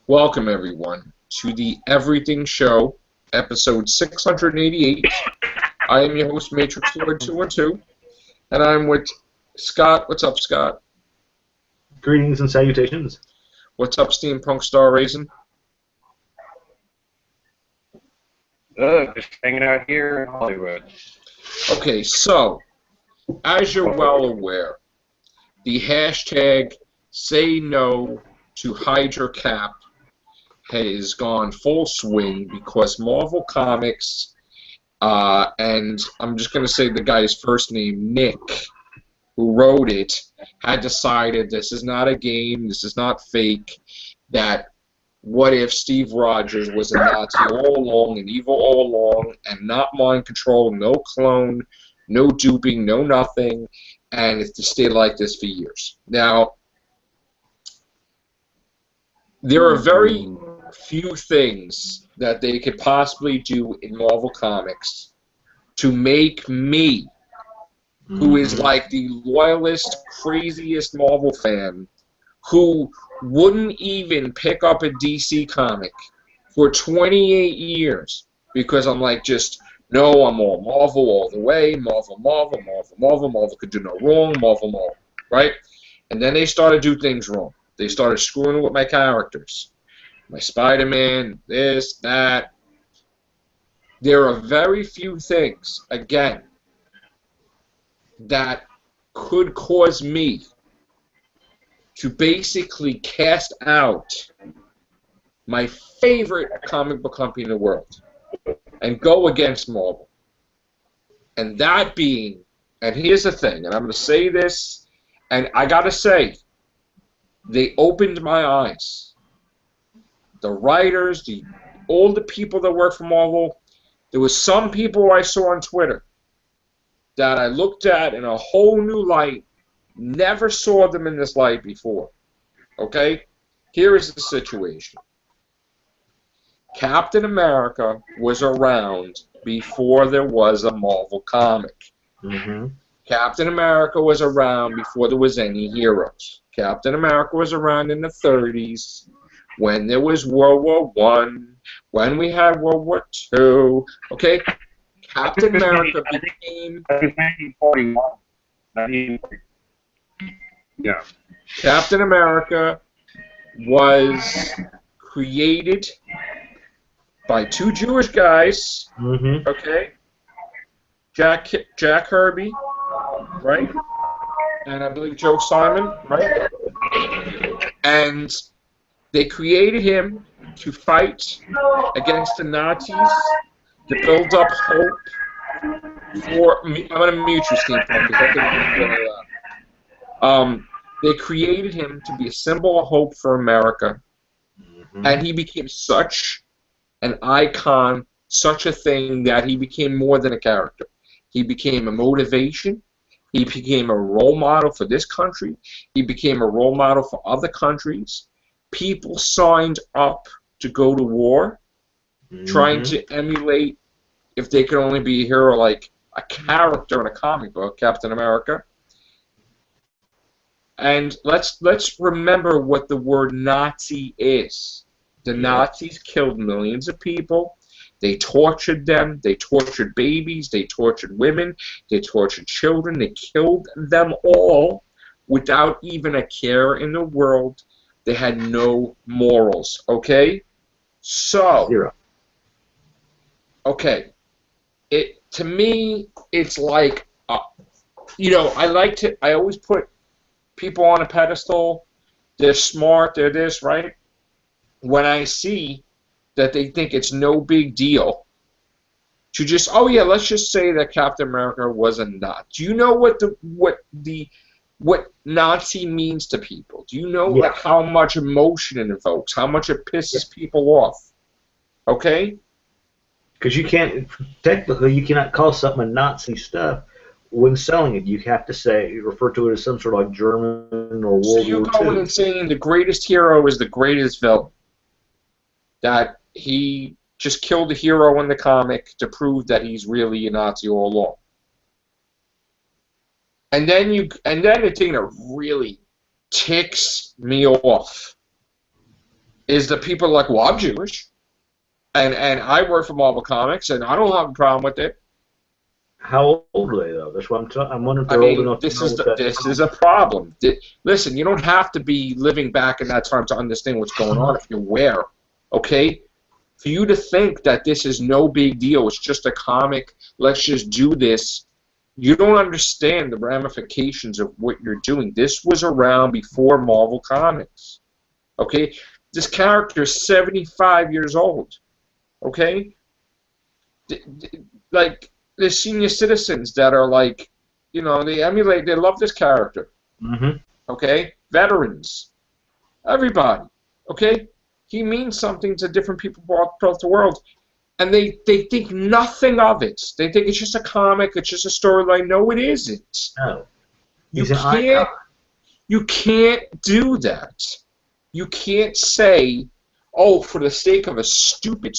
Welcome, everyone, to the Everything Show, episode 688. I am your host, Matrix Lord 212, and I'm with Scott. What's up, Scott? Greetings and salutations. What's up, Steampunk Star Raisin? Just hanging out here in Hollywood. Okay, so, as you're well aware, the hashtag Say No to Hydra Cap has gone full swing because Marvel Comics, and I'm just going to say the guy's first name, Nick, who wrote it, had decided this is not a game, this is not fake, that what if Steve Rogers was a Nazi all along, and evil all along, and not mind control, no clone, no duping, no nothing, and it's to stay like this for years. Now, there are very few things that they could possibly do in Marvel Comics to make me, who is like the loyalist, craziest Marvel fan, who wouldn't even pick up a DC comic for 28 years because I'm like, just, no, I'm all Marvel all the way, Marvel, Marvel, Marvel, Marvel, Marvel could do no wrong, Marvel, Marvel, right? And then they started to do things wrong. They started screwing with my characters. My Spider-Man, this, that. There are very few things, again, that could cause me to basically cast out my favorite comic book company in the world and go against Marvel. And that being, and here's the thing, and I'm going to say this, and I got to say, they opened my eyes. The writers, all the people that work for Marvel, there was some people I saw on Twitter that I looked at in a whole new light, never saw them in this light before. Okay? Here is the situation. Captain America was around before there was a Marvel comic. Captain America was around before there was any heroes. Captain America was around in the 30s when there was World War One, when we had World War Two. Okay? Captain America became... 1941. 1940. Yeah. Captain America was created by two Jewish guys, okay? Jack Kirby, right? And I believe Joe Simon, right? And they created him to fight against the Nazis, to build up hope for... I'm going to mute you, Steve, because I think it's really loud. They created him to be a symbol of hope for America, and he became such an icon, such a thing that he became more than a character. He became a motivation. He became a role model for this country. He became a role model for other countries. People signed up to go to war, trying to emulate, if they could only be a hero, like a character in a comic book, Captain America. And let's remember what the word Nazi is. The Nazis killed millions of people. They tortured them. They tortured babies. They tortured women. They tortured children. They killed them all without even a care in the world. They had no morals. Okay? So, Zero. Okay, to me, it's like, I always put people on a pedestal. They're smart, they're this, right? When I see that they think it's no big deal to just, oh yeah, let's just say that Captain America was a Nazi. Do you know what Nazi means to people? Do you know like how much emotion it evokes, how much it pisses people off? Okay? Because technically you cannot call something a Nazi stuff when selling it. You have to refer to it as some sort of like German or World War II. So you're going and saying the greatest hero is the greatest villain. That he just killed a hero in the comic to prove that he's really a Nazi all along. And then the thing that really ticks me off is that people are like, well, I'm Jewish, and I work for Marvel Comics, and I don't have a problem with it. How old are they though? That's what I'm wondering if I they're old mean, enough to this know is what this is a problem. Listen, you don't have to be living back in that time to understand what's going on if you're aware, okay? For you to think that this is no big deal, it's just a comic, let's just do this, you don't understand the ramifications of what you're doing. This was around before Marvel Comics, okay? This character is 75 years old, okay? Like, there's senior citizens that are like, you know, they emulate, they love this character, okay? Veterans, everybody, okay? He means something to different people throughout the world, and they think nothing of it. They think it's just a comic, it's just a storyline. No, it isn't. No. You can't do that. You can't say, oh, for the sake of a stupid,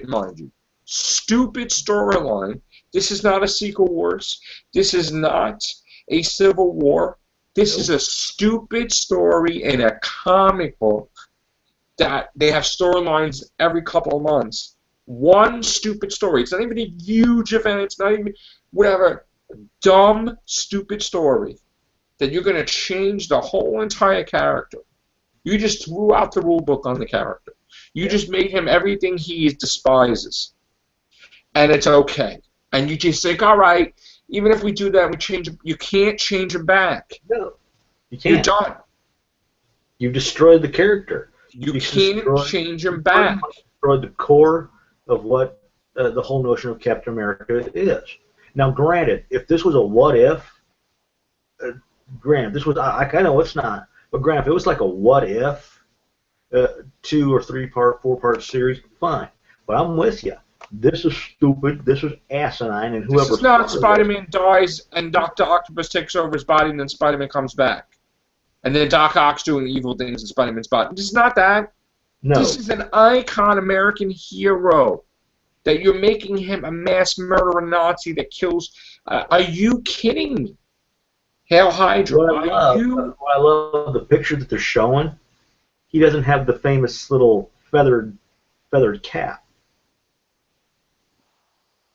mind you, stupid storyline. This is not a Secret Wars. This is not a Civil War. This is a stupid story in a comic book that they have storylines every couple of months. One stupid story. It's not even a huge event. It's not even whatever. Dumb, stupid story that you're going to change the whole entire character. You just threw out the rule book on the character. You just made him everything he despises. And it's okay. And you just think, all right, even if we do that, we change him. You can't change him back. No, you can't. You're done. You destroyed the character. You can't change him back. Destroyed the core of what the whole notion of Captain America is. Now, granted, if this was a what if, granted, this was, I know it's not, but granted, if it was like a what if, 2 or 3 part, 4 part series, fine. But I'm with you. This is stupid. This is asinine, and whoever. This is not Spider-Man dies and Dr. Octopus takes over his body, and then Spider-Man comes back, and then Doc Ock's doing evil things in Spider-Man's body. This is not that. No. This is an icon American hero that you're making him a mass murderer Nazi that kills. Are you kidding me? Hail Hydra. What I love the picture that they're showing. He doesn't have the famous little feathered cap.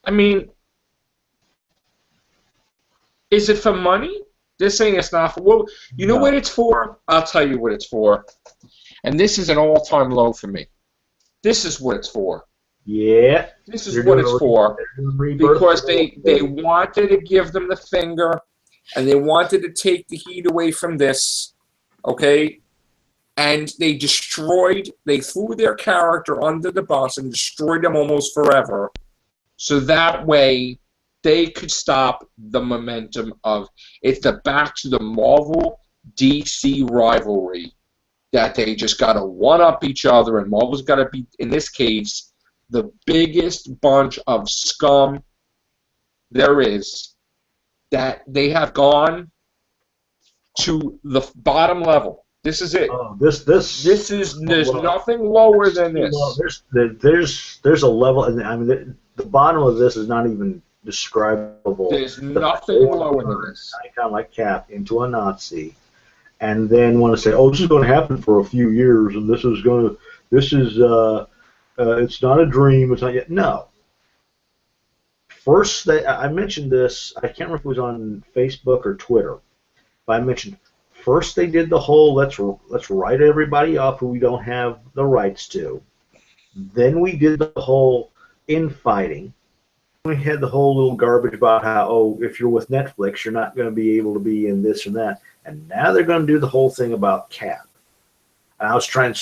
I mean, is it for money? This thing is not for. Well, you know what it's for? I'll tell you what it's for. And this is an all-time low for me. This is what it's for. Yeah. This is what it's for. Because they wanted to give them the finger, and they wanted to take the heat away from this, okay? And they threw their character under the bus and destroyed them almost forever. So that way, they could stop the momentum of back to the Marvel DC rivalry that they just got to one-up each other, and Marvel's got to be, in this case, the biggest bunch of scum there is, that they have gone to the bottom level. This is it. Oh, there's nothing lower than this. Well, there's a level, and I mean the bottom of this is not even describable. There's nothing lower than this. Icon like Cap into a Nazi, and then want to say, oh, this is going to happen for a few years, and it's not a dream. It's not yet. No. First, I mentioned this. I can't remember if it was on Facebook or Twitter, but I mentioned first they did the whole let's write everybody off who we don't have the rights to. Then we did the whole infighting. We had the whole little garbage about how, oh, if you're with Netflix, you're not going to be able to be in this and that. And now they're going to do the whole thing about Cap. And I was trying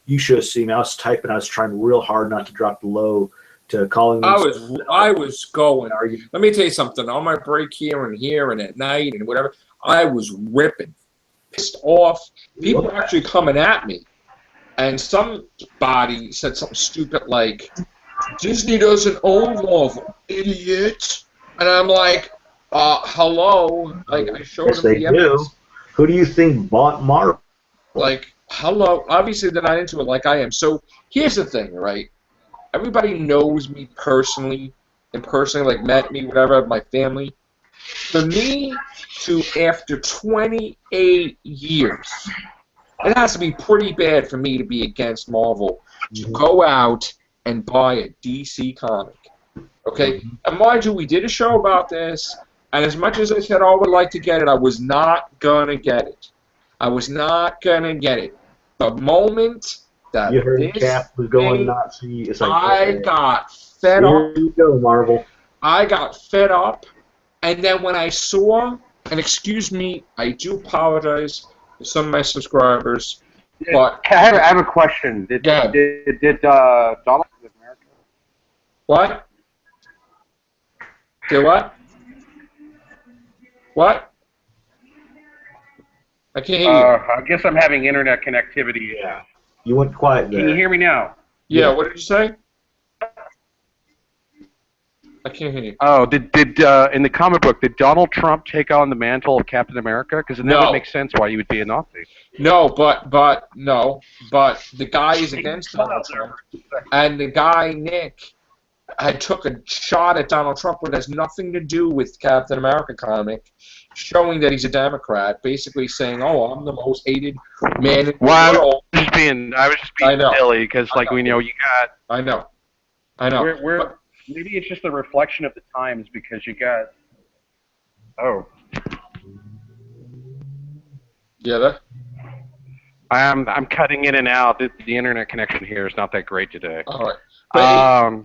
you should have seen me. I was typing. I was trying real hard not to drop the low to calling them. I was going. Let me tell you something. On my break here and at night and whatever, I was ripping, pissed off. People were actually coming at me. And somebody said something stupid like, Disney doesn't own Marvel, idiot. And I'm like, hello. Like, I showed them the evidence. Who do you think bought Marvel? Like, hello. Obviously, they're not into it like I am. So here's the thing, right? Everybody knows me personally, like met me, whatever, my family. For me to, after 28 years, It has to be pretty bad for me to be against Marvel to go out and buy a DC comic. Okay? And mind you, we did a show about this, and as much as I said I would like to get it, I was not going to get it. I was not going to get it. The moment that You heard Cap was going Nazi. It's like, I got fed up. Here you go, Marvel. I got fed up, and then when I saw, and excuse me, I do apologize to some of my subscribers, but I have a question. Did Donald live in America? What? Did what? What? I can't hear you. I guess I'm having internet connectivity. Yeah. You went quiet there. Can you hear me now? Yeah, what did you say? I can't hear you. Oh, did in the comic book, did Donald Trump take on the mantle of Captain America? Because it never makes sense why you would be a Nazi. No, but the guy is against Donald Trump, and the guy Nick had took a shot at Donald Trump, but has nothing to do with Captain America comic, showing that he's a Democrat, basically saying, "Oh, I'm the most hated man in the world." I was just being silly because, like, we know you got. I know. Maybe it's just a reflection of the times because you got. Oh. Yeah. That. I'm cutting in and out. The internet connection here is not that great today. All right.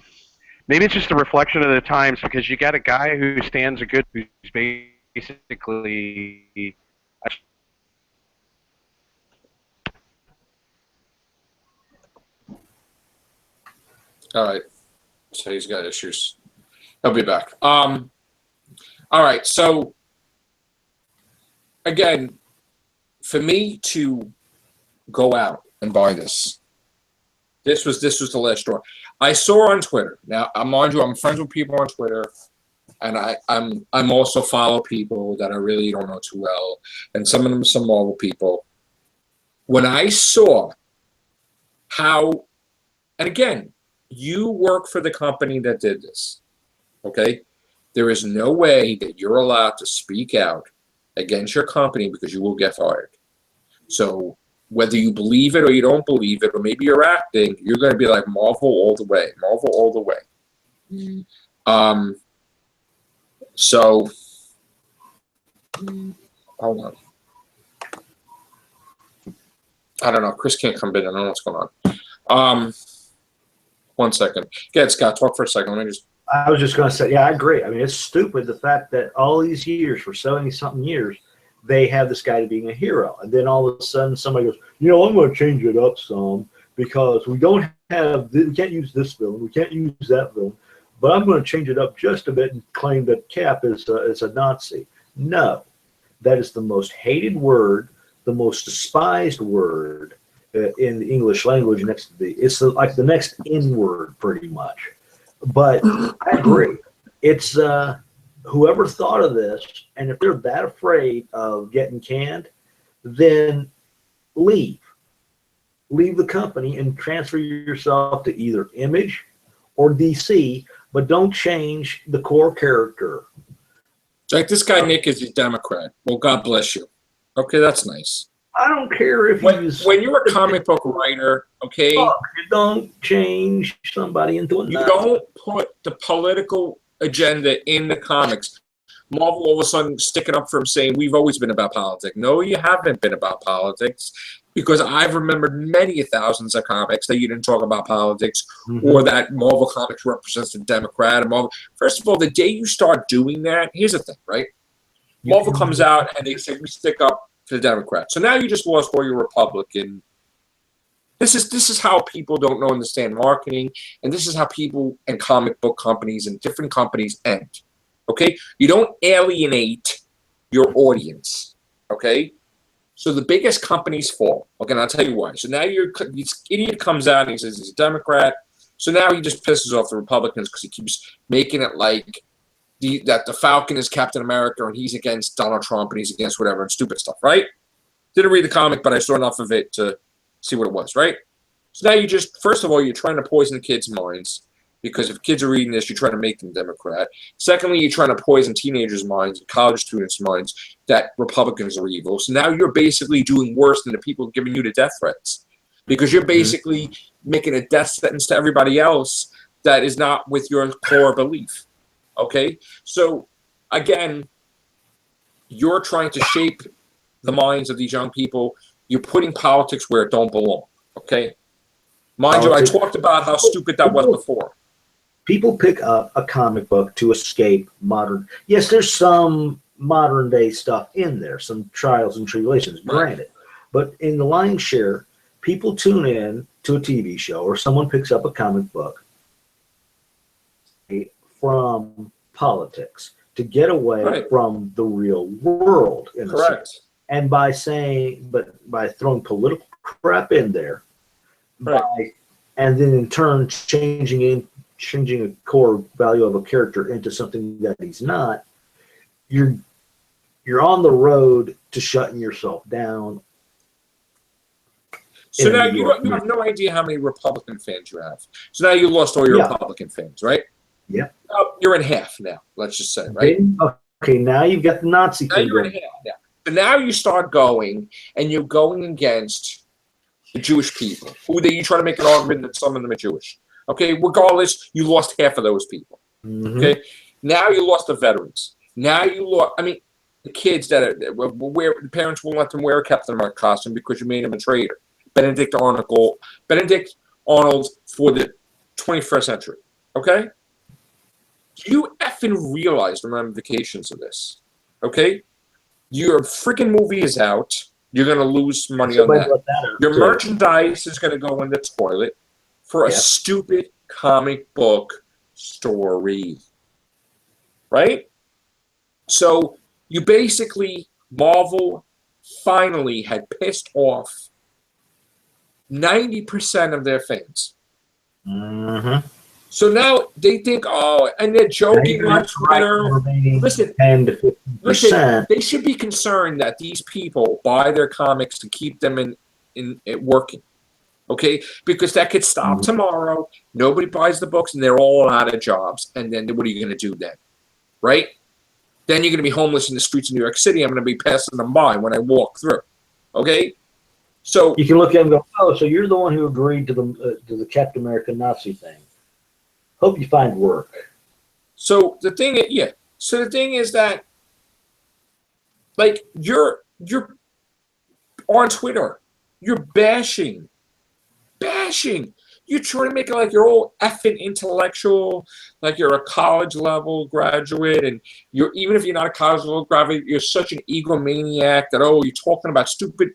Maybe it's just a reflection of the times because you got a guy who stands who's basically. All right. So he's got issues. He'll be back. All right. So again, for me to go out and buy this was the last straw. I saw on Twitter. Now, mind you, I'm friends with people on Twitter, and I'm also follow people that I really don't know too well, and some of them are some Marvel people. When I saw how, and again, you work for the company that did this, okay? There is no way that you're allowed to speak out against your company because you will get fired. So whether you believe it or you don't believe it, or maybe you're acting, you're going to be like Marvel all the way. Marvel all the way. So, hold on. I don't know. Chris can't come in. I don't know what's going on. 1 second. Go ahead, Scott. Talk for a second. Let me just. I was just going to say, yeah, I agree. I mean, it's stupid the fact that all these years, for 70-something years, they have this guy being a hero. And then all of a sudden somebody goes, I'm going to change it up some because we can't use this villain. We can't use that villain. But I'm going to change it up just a bit and claim that Cap is a Nazi. No. That is the most hated word, the most despised word in the English language next to it's like the next N word pretty much. But I agree. It's whoever thought of this, and if they're that afraid of getting canned, then leave the company and transfer yourself to either Image or DC, but don't change the core character. Like this guy Nick is a Democrat. Well, God bless you. Okay, that's nice. I don't care if when you're a comic book writer, okay, you don't change somebody into a you don't put the political agenda in the comics. Marvel all of a sudden sticking up for him saying we've always been about politics. No, you haven't been about politics, because I've remembered many thousands of comics that you didn't talk about politics or that Marvel Comics represents the Democrat. And Marvel. First of all, the day you start doing that, here's the thing, right? Marvel comes out and they say we stick up for the Democrats. So now you just lost all your Republican. This is how people don't understand marketing, and this is how people and comic book companies and different companies end. Okay, you don't alienate your audience. Okay, so the biggest companies fall. Okay, and I'll tell you why. So now this idiot comes out and he says he's a Democrat. So now he just pisses off the Republicans because he keeps making it like that the Falcon is Captain America and he's against Donald Trump and he's against whatever and stupid stuff, right? Didn't read the comic, but I saw enough of it to see what it was, right? So now first of all, you're trying to poison the kids' minds. because if kids are reading this, you're trying to make them Democrat. Secondly, you're trying to poison teenagers' minds, college students' minds, that Republicans are evil. So now you're basically doing worse than the people giving you the death threats, because you're basically making a death sentence to everybody else that is not with your core belief. Okay? So, again, you're trying to shape the minds of these young people. You're putting politics where it don't belong. Okay? Mind you, I talked about how stupid that was before. People pick up a comic book to escape modern. Yes, there's some modern day stuff in there, some trials and tribulations, granted. But in the lion's share, people tune in to a TV show or someone picks up a comic book from politics to get away from the real world. Correct. And by throwing political crap in there, and then in turn changing a core value of a character into something that he's not, you're on the road to shutting yourself down. So now you have no idea how many Republican fans you have. So now you lost all your Republican fans, right? Yeah. You're in half now, let's just say, right? Okay, now you've got the Nazi thing. Now you're in half now. So now you start going, and you're going against the Jewish people, who you try to make an argument that some of them are Jewish. Okay, regardless, you lost half of those people. Okay, now you lost the veterans. Now you lost, the kids that the parents won't let them wear a Captain America costume because you made them a traitor. Benedict Arnold for the 21st century. Okay? You effing realize the ramifications of this. Okay? Your freaking movie is out. You're going to lose money on that. Your merchandise is going to go in the toilet for a stupid comic book story. Right? So you basically, Marvel finally had pissed off 90% of their fans. So now they think, and they're joking on Twitter. Listen, 10 to 50%. They should be concerned that these people buy their comics to keep them in working. Okay? Because that could stop tomorrow. Nobody buys the books, and they're all out of jobs. And then what are you going to do then? Right? Then you're going to be homeless in the streets of New York City. I'm going to be passing them by when I walk through. Okay? So you can look at him and go, so you're the one who agreed to the Captain America Nazi thing. Hope you find work. So the thing is that, like, you're on Twitter, you're bashing. You're trying to make it like you're all effing intellectual, like you're a college level graduate, and even if you're not a college level graduate, you're such an egomaniac that you're talking about stupid,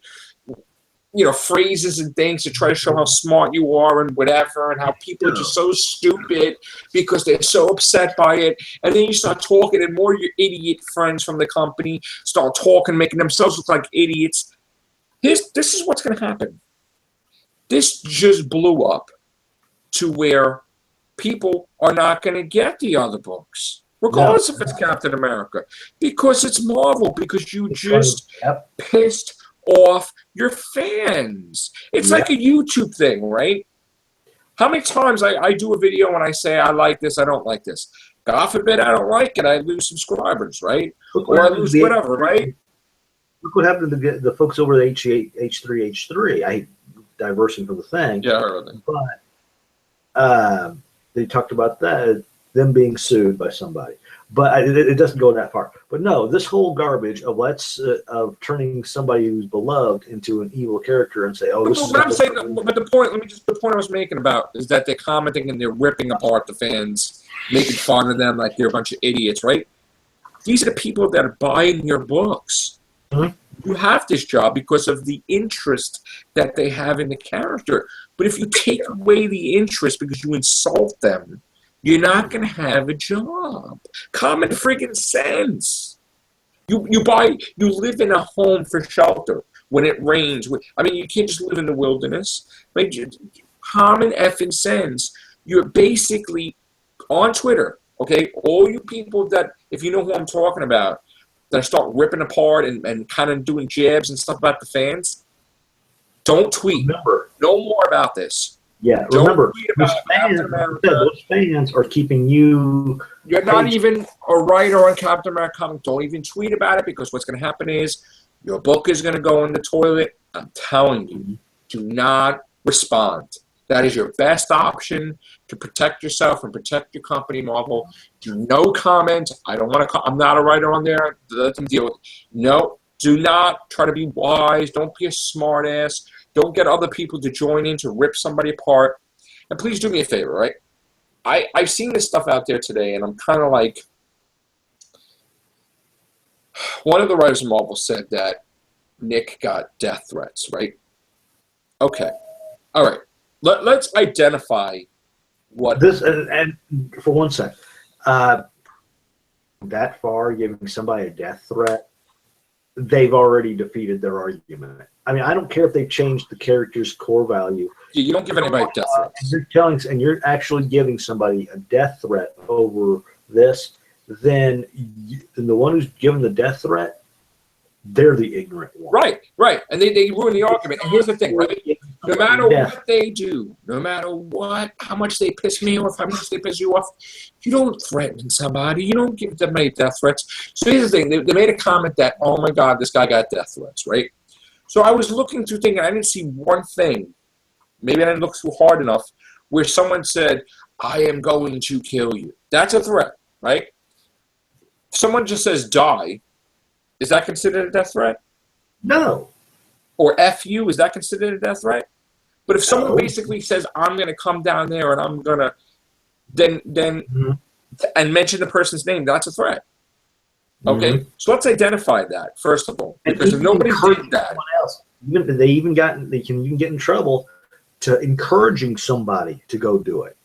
phrases and things to try to show how smart you are and whatever, and how people are just so stupid because they're so upset by it. And then you start talking, and more of your idiot friends from the company start talking, making themselves look like idiots. This is what's going to happen. This just blew up to where people are not going to get the other books, regardless if it's Captain America, because it's Marvel, because you just pissed off your fans. It's like a YouTube thing, right? How many times I do a video and I say I like this, I don't like this. God forbid I don't like it, I lose subscribers, right? Or I lose whatever, right? Look what happened to the folks over at H3H3. I diversing from the thing. Yeah, I heard that. But they talked about that, them being sued by somebody. But it doesn't go that far. But no, this whole garbage of of turning somebody who's beloved into an evil character and say, this is. But I'm saying, but the point I was making about is that they're commenting and they're ripping apart the fans, making fun of them like they're a bunch of idiots, right? These are the people that are buying your books. You have this job because of the interest that they have in the character. But if you take away the interest because you insult them, you're not going to have a job. Common freaking sense. You live in a home for shelter when it rains. You can't just live in the wilderness. Common effing sense. You're basically on Twitter, okay? All you people that, if you know who I'm talking about, that start ripping apart and kind of doing jabs and stuff about the fans, don't tweet. Remember, no more about this. Yeah, Don't remember, tweet about Captain America. those fans are keeping you... You're not even a writer on Captain America comic. Don't even tweet about it, because what's going to happen is your book is going to go in the toilet. I'm telling you, do not respond. That is your best option to protect yourself and protect your company, Marvel. Do no comment. I don't want to. I'm not a writer on there. Let them deal with it. No, do not try to be wise. Don't be a smart ass. Don't get other people to join in to rip somebody apart. And please do me a favor, right? I've seen this stuff out there today, and I'm kind of like, one of the writers of Marvel said that Nick got death threats, right? Okay. All right. Let's identify what... This, and for one sec, that far, giving somebody a death threat, they've already defeated their argument. I mean, I don't care if they changed the character's core value. You don't give anybody death threats. And you're actually giving somebody a death threat over this, then the one who's given the death threat, they're the ignorant one. Right. And they ruin the argument. And here's the thing, right? No matter what they do, no matter how much they piss me off, how much they piss you off, you don't threaten somebody. You don't give them any death threats. So here's the thing. They made a comment that, oh, my God, this guy got death threats, right? So I was looking through things, and I didn't see one thing. Maybe I didn't look through hard enough where someone said, I am going to kill you. That's a threat, right? If someone just says die, is that considered a death threat? No. Or F you, is that considered a death threat? But if someone basically says, I'm going to come down there and I'm going to, then and mention the person's name, that's a threat. Okay? So let's identify that, first of all. Because if nobody did that. They can even get in trouble to encouraging somebody to go do it.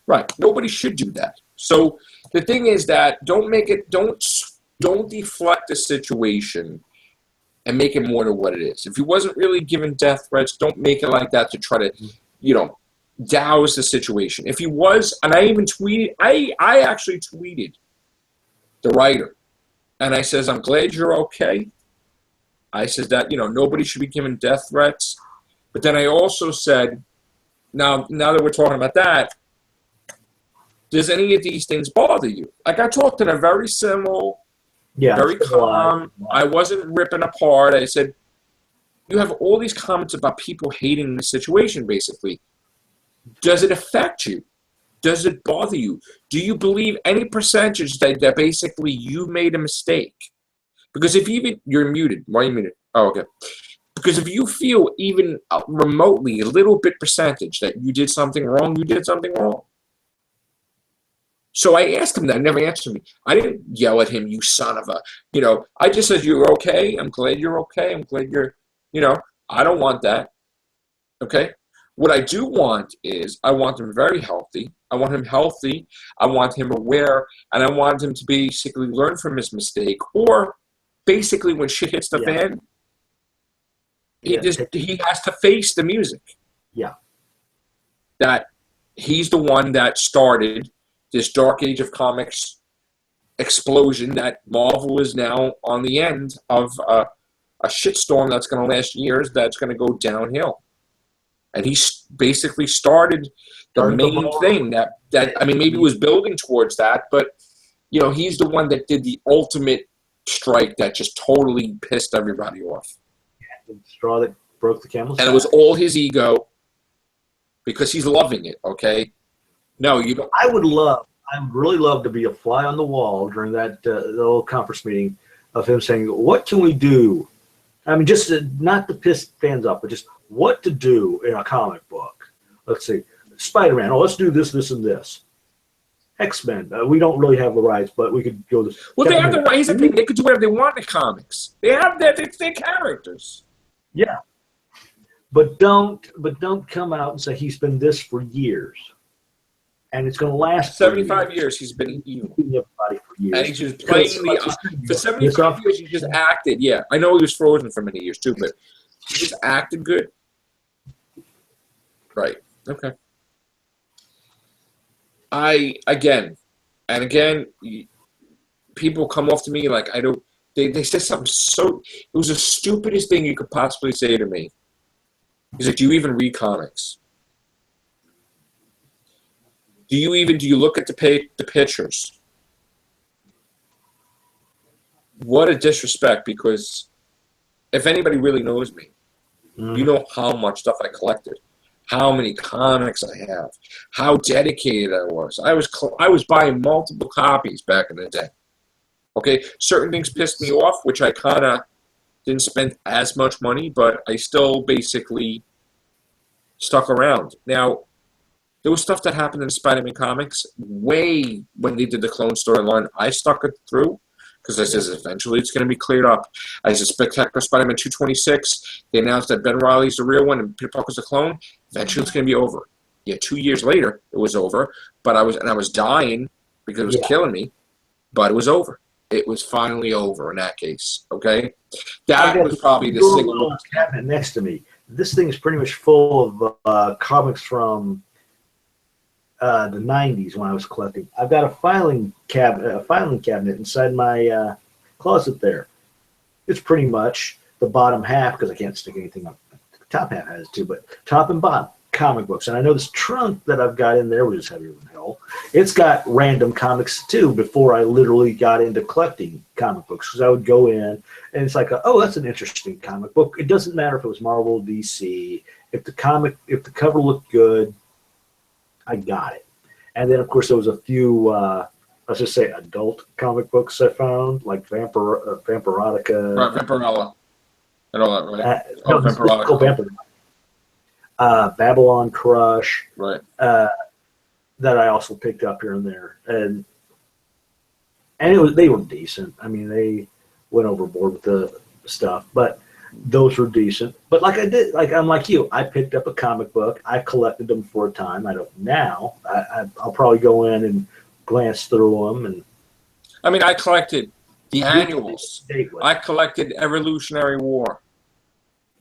Right. Nobody should do that. So the thing is that don't deflect the situation and make it more than what it is. If he wasn't really given death threats, don't make it like that to try to, douse the situation. If he was, and I even tweeted, I actually tweeted the writer, and I says, I'm glad you're okay. I said that, nobody should be given death threats. But then I also said, now that we're talking about that, does any of these things bother you? Like, I talked in a very simple, very calm. I wasn't ripping apart. I said, you have all these comments about people hating the situation, basically. Does it affect you? Does it bother you? Do you believe any percentage that basically you made a mistake? Because if you're muted. Why are you muted? Oh, okay. Because if you feel even remotely a little bit percentage that you did something wrong, you did something wrong. So I asked him that. Never answered me. I didn't yell at him, you son of a, I just said, you're okay. I'm glad you're okay. I'm glad you're, I don't want that. Okay. What I do want is I want him very healthy. I want him healthy. I want him aware. And I want him to basically learn from his mistake. Or basically when shit hits the fan, he has to face the music. Yeah. That he's the one that started this Dark Age of Comics explosion that Marvel is now on the end of a shitstorm that's going to last years, that's going to go downhill. And he basically started the main thing that I mean, maybe was building towards that, but, he's the one that did the ultimate strike that just totally pissed everybody off. The straw that broke the camel's back. And it was all his ego because he's loving it, okay? No, you don't. I would really love to be a fly on the wall during that little conference meeting of him saying, what can we do? I mean, just not to piss fans off, but just what to do in a comic book. Let's see. Spider-Man. Oh, let's do this, this, and this. X-Men. We don't really have the rights, but we could go this. Well, they have the rights. They could do whatever they want in comics. They have their characters. Yeah. But don't come out and say he's been this for years. And it's going to last 75 years. He's been evil. Everybody for years. And he's just playing for 75 years. He just acted. Yeah, I know he was frozen for many years too, but he just acted good. Right. Okay. Again, people come off to me like I don't. They said something so. It was the stupidest thing you could possibly say to me. He's like, "Do you even read comics?" Do you look at the pictures? What a disrespect, because if anybody really knows me, you know how much stuff I collected, how many comics I have, how dedicated I was. I was buying multiple copies back in the day. Okay, certain things pissed me off, which I kind of didn't spend as much money, but I still basically stuck around. Now, there was stuff that happened in Spider-Man comics way when they did the clone storyline. I stuck it through because I says eventually it's going to be cleared up. I said Spectacular Spider-Man 226. They announced that Ben Reilly's the real one and Peter Parker's the clone. Eventually it's going to be over. Yeah, 2 years later it was over, but I was dying because it was killing me, but it was over. It was finally over in that case. Okay, that was probably the single cabinet next to me. This thing is pretty much full of comics from the '90s when I was collecting. I've got a filing cabinet inside my closet there. It's pretty much the bottom half, because I can't stick anything up. The top half has too, but top and bottom comic books. And I know this trunk that I've got in there, which is heavier than hell, it's got random comics too before I literally got into collecting comic books, because I would go in and it's like, oh, that's an interesting comic book. It doesn't matter if it was Marvel, DC. If the cover looked good, I got it. And then, of course, there was a few, let's just say, adult comic books I found, like Vampirotica. Right, Vampirella. I know that, right? No, Vampirella. Babylon Crush. Right. That I also picked up here and there. And they were decent. I mean, they went overboard with the stuff, but those were decent. But I'm like you. I picked up a comic book. I collected them for a time. I don't now. I'll probably go in and glance through them. And I mean, I collected the annuals. I collected Evolutionary War.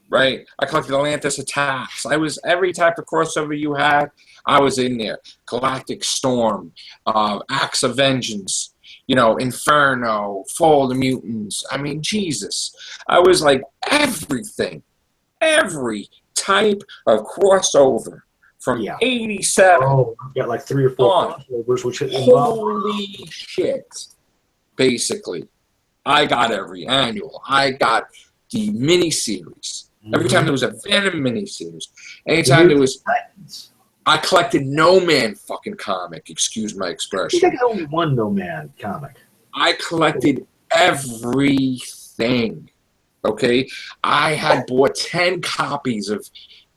Right? I collected Atlantis Attacks. I was every type of crossover you had. I was in there. Galactic Storm, Acts of Vengeance. Inferno, Fall of the Mutants. I mean, Jesus. I was like everything. Every type of crossover from 87. Oh, you got like 3 or 4 crossovers, which holy shit. Basically. I got every annual. I got the miniseries. Every time there was a Venom miniseries. Anytime there was... I collected No Man fucking comic, excuse my expression. I think there's only one No Man comic. I collected everything, okay? I had bought 10 copies of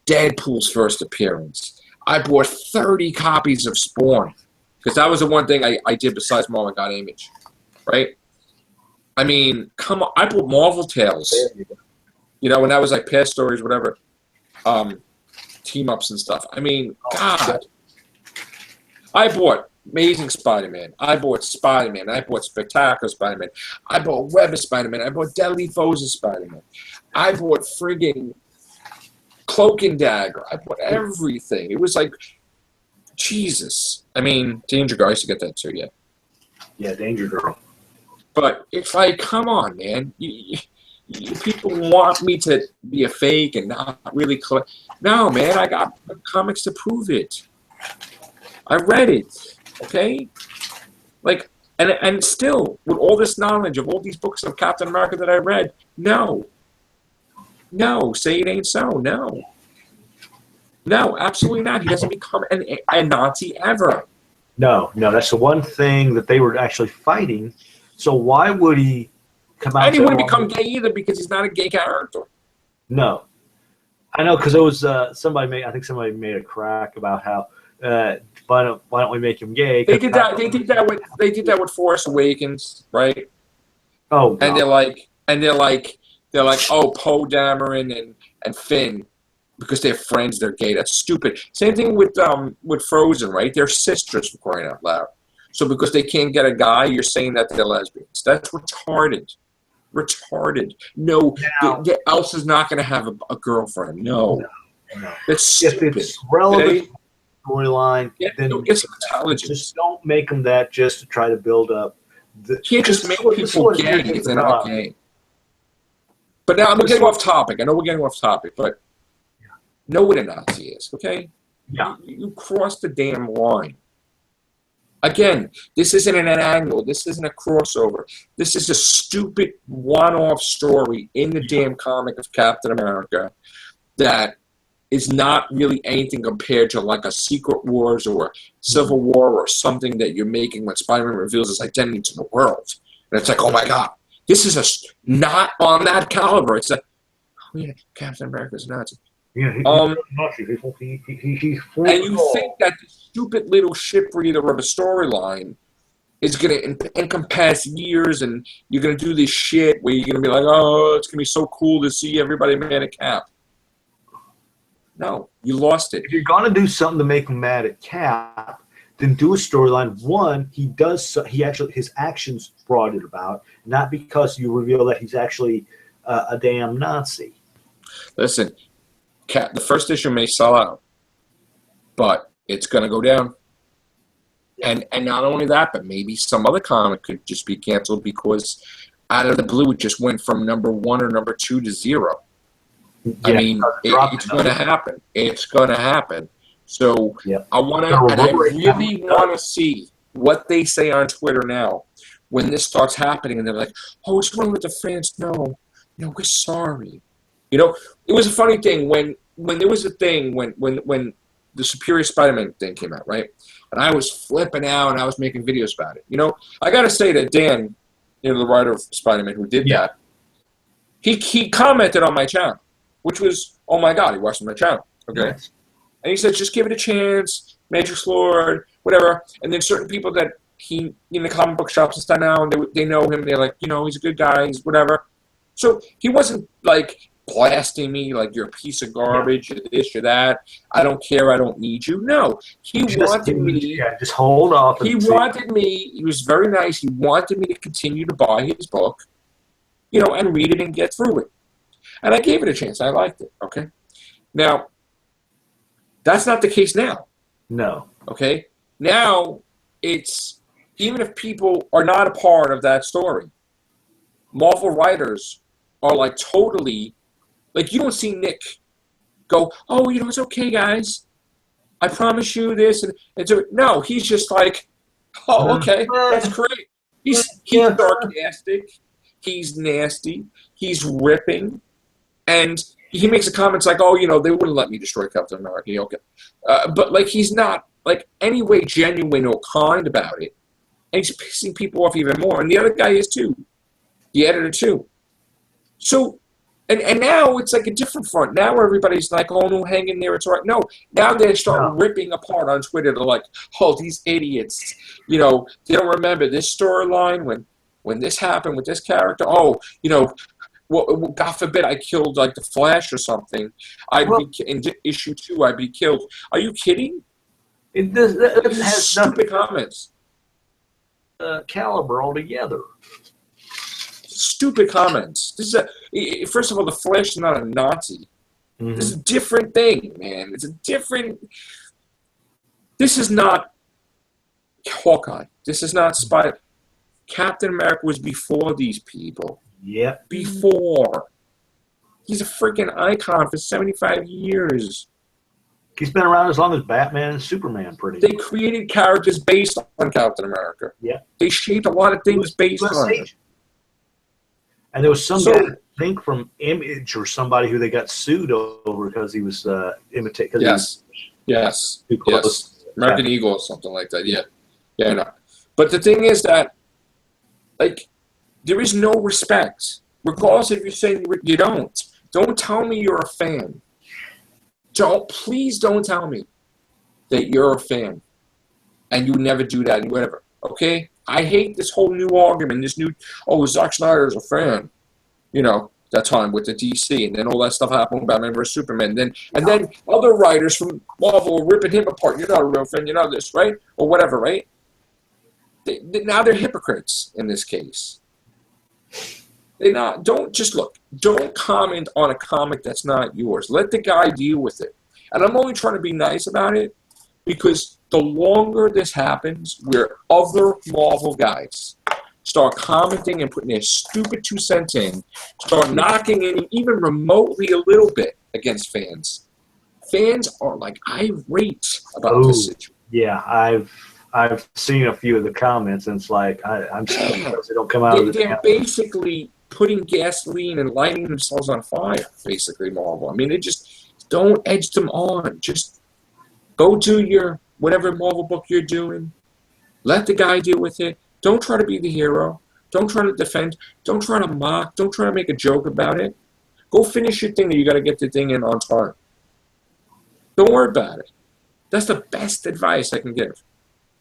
Deadpool's first appearance. I bought 30 copies of Spawn, because that was the one thing I did besides Marvel got Image, right? I mean, come on. I bought Marvel Tales, when that was like past stories, whatever. Team-ups and stuff. I mean, God. I bought Amazing Spider-Man. I bought Spider-Man. I bought Spectacular Spider-Man. I bought Web of Spider-Man. I bought Deadly Foes of Spider-Man. I bought friggin' Cloak and Dagger. I bought everything. It was like, Jesus. I mean, Danger Girl. I used to get that too, yeah. Yeah, Danger Girl. But it's like, come on, man. People want me to be a fake and not really collect. No, man, I got comics to prove it. I read it, okay? Like, and still, with all this knowledge of all these books of Captain America that I read, no, say it ain't so, no, absolutely not. He doesn't become a Nazi ever. No, that's the one thing that they were actually fighting. So why would he come out? And he wouldn't become gay either, because he's not a gay character. No, I know, because it was somebody made a crack about how why don't we make him gay? They did that with Force Awakens, right? Oh, God. And they're like, oh, Poe Dameron and Finn, because they're friends, they're gay. That's stupid. Same thing with Frozen, right? They're sisters, for crying out loud. So because they can't get a guy, you're saying that they're lesbians. That's retarded. No, Elsa's not going to have a girlfriend. No. That's stupid. If it's relevant storyline, then it's intelligence. Just don't make them that just to try to build up. You can't just make people gay if they're not gay. But now we're getting off topic. I know we're getting off topic, but know what a Nazi is, okay? Yeah. You crossed the damn line. Again, this isn't an angle. This isn't a crossover. This is a stupid one-off story in the damn comic of Captain America that is not really anything compared to like a Secret Wars or Civil War or something that you're making when Spider-Man reveals his identity to the world. And it's like, oh my God, this is not on that caliber. It's like, oh yeah, Captain America's Nazi. Yeah, he's and you think that the stupid little ship reader of a storyline is going to encompass years, and you're going to do this shit where you're going to be like, oh, it's going to be so cool to see everybody man at Cap. No, you lost it. If you're going to do something to make him mad at Cap, then do a storyline. One, his actions brought it about, not because you reveal that he's actually a damn Nazi. Listen, Cap, the first issue may sell out, but it's going to go down. And not only that, but maybe some other comic could just be canceled because out of the blue it just went from number 1 or number 2 to 0. Yeah, I mean, it's going to happen. It's going to happen. So I want to, and I really want to see what they say on Twitter now when this starts happening, and they're like, "Oh, just want to let the fans know, we're sorry." You know, it was a funny thing when there was a thing when the Superior Spider-Man thing came out, right? And I was flipping out and I was making videos about it. You know, I got to say that Dan, the writer of Spider-Man who did that, he commented on my channel, which was, oh my God, he watched my channel, okay? Yes. And he said, just give it a chance, Matrix Lord, whatever. And then certain people that he, in the comic book shops and stuff now, and they know him, they're like, he's a good guy, he's whatever. So he wasn't like blasting me like you're a piece of garbage, you're this, you're that. I don't care, I don't need you. No, he wanted me. Yeah, just hold off. He wanted me. He was very nice. He wanted me to continue to buy his book, and read it and get through it. And I gave it a chance. I liked it. Okay. Now, that's not the case now. No. Okay. Now it's even if people are not a part of that story, Marvel writers are like totally. Like, you don't see Nick go, oh, it's okay, guys. I promise you this. No, he's just like, oh, okay, that's great. He's sarcastic. He's nasty. He's ripping. And he makes a comment like, oh, they wouldn't let me destroy Captain America. Okay. But, like, he's not, like, any way genuine or kind about it. And he's pissing people off even more. And the other guy is, too. The editor, too. So... And now it's like a different front. Now everybody's like, oh, no, hang in there, it's all right. No, now they start ripping apart on Twitter. They're like, oh, these idiots. They don't remember this storyline when this happened with this character. Oh, well, God forbid I killed like the Flash or something. In issue 2, I'd be killed. Are you kidding? It has stupid comments. Caliber altogether. Stupid comments. This is first of all, the Flash is not a Nazi. Mm-hmm. This is a different thing, man. It's a different. This is not Hawkeye. This is not Spider. Captain America was before these people. Yep. Before. He's a freaking icon for 75 years. He's been around as long as Batman and Superman, pretty much. They created characters based on Captain America. Yeah. They shaped a lot of things based on it. And there was some guy, I think, from Image or somebody who they got sued over because he was imitating. Yes. American Eagle or something like that. Yeah. Yeah, no. But the thing is that, like, there is no respect. Regardless if you're saying you don't. Don't tell me you're a fan. Please don't tell me that you're a fan. And you never do that and whatever. Okay? I hate this whole new argument, Zack Snyder's a fan, that time with the DC, and then all that stuff happened with Batman vs. Superman, and then other writers from Marvel were ripping him apart. You're not a real fan, you're not this, right? Or whatever, right? Now they're hypocrites in this case. Don't comment on a comic that's not yours. Let the guy deal with it. And I'm only trying to be nice about it because the longer this happens, where other Marvel guys start commenting and putting their stupid 2 cents in, start knocking in even remotely a little bit against fans. Fans are like irate about this situation. Yeah, I've seen a few of the comments, and it's like I'm still surprised they don't come out of the. They're basically putting gasoline and lighting themselves on fire. Basically, Marvel. I mean, they just don't edge them on. Just go do your whatever Marvel book you're doing. Let the guy deal with it. Don't try to be the hero. Don't try to defend. Don't try to mock. Don't try to make a joke about it. Go finish your thing that you got to get the thing in on time. Don't worry about it. That's the best advice I can give.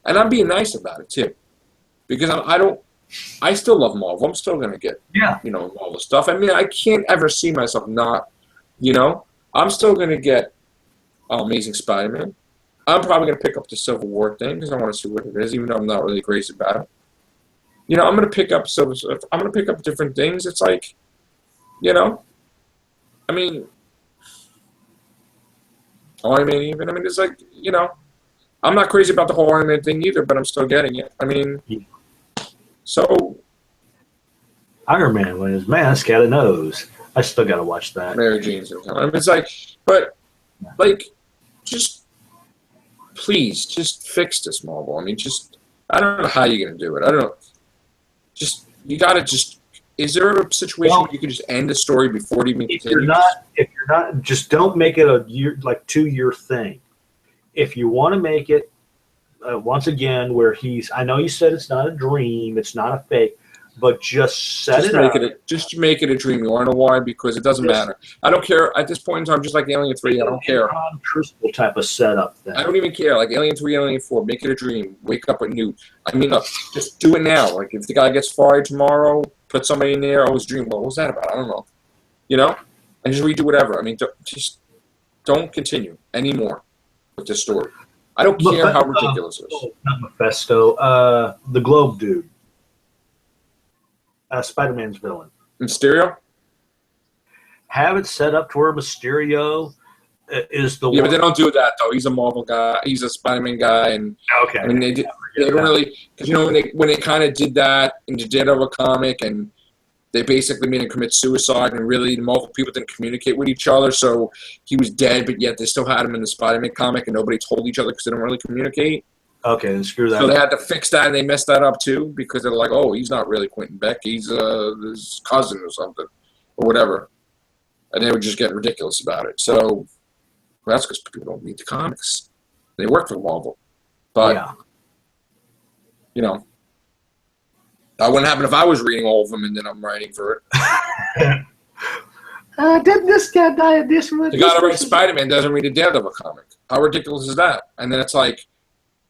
And I'm being nice about it, too. Because I still love Marvel. I'm still going to get, all the stuff. I mean, I can't ever see myself not, I'm still going to get Amazing Spider-Man. I'm probably going to pick up the Civil War thing because I want to see what it is, even though I'm not really crazy about it. I'm going to pick up I'm going to pick up different things. It's like, I mean, Iron Man even. I mean, it's like, I'm not crazy about the whole Iron Man thing either, but I'm still getting it. I mean, so. Iron Man with his mask had a nose. I still got to watch that. Mary Jane's in time. It's like, but, just, please, just fix this, Marvel. I mean, I don't know how you're going to do it. I don't know. You got to just. Is there a situation where you can just end the story before it even continues? If you're not, just don't make it a 2-year thing. If you want to make it, once again, where I know you said it's not a dream, it's not a fake, but just set it up. Just make it a dream. You want to know why? Because it doesn't matter. I don't care. At this point in time, just like Alien 3, I don't care. Crystal type of setup thing. I don't even care. Like Alien 3, Alien 4, make it a dream. Wake up at noon. I mean, just do it now. Like if the guy gets fired tomorrow, put somebody in there. I was dreaming. What was that about? I don't know. And just redo whatever. I mean, just don't continue anymore with this story. I don't care how ridiculous it is. Not Mephisto. The Globe dude. Spider-Man's villain. Mysterio? Have it set up to where Mysterio is the one. Yeah, but they don't do that, though. He's a Marvel guy. He's a Spider-Man guy. And, okay. I mean, they don't really... Because, when they kind of did that in the Daredevil comic, and they basically made him commit suicide, and really the Marvel people didn't communicate with each other, so he was dead, but yet they still had him in the Spider-Man comic, and nobody told each other because they didn't really communicate. Okay, then screw that. So they had to fix that, and they messed that up too because they're like, "Oh, he's not really Quentin Beck; he's his cousin or something, or whatever." And they were just getting ridiculous about it. So that's because people don't read the comics; they work for Marvel. But that wouldn't happen if I was reading all of them and then I'm writing for it. Didn't this guy die of this one? The guy that writes Spider-Man doesn't read a Daredevil comic. How ridiculous is that? And then it's like,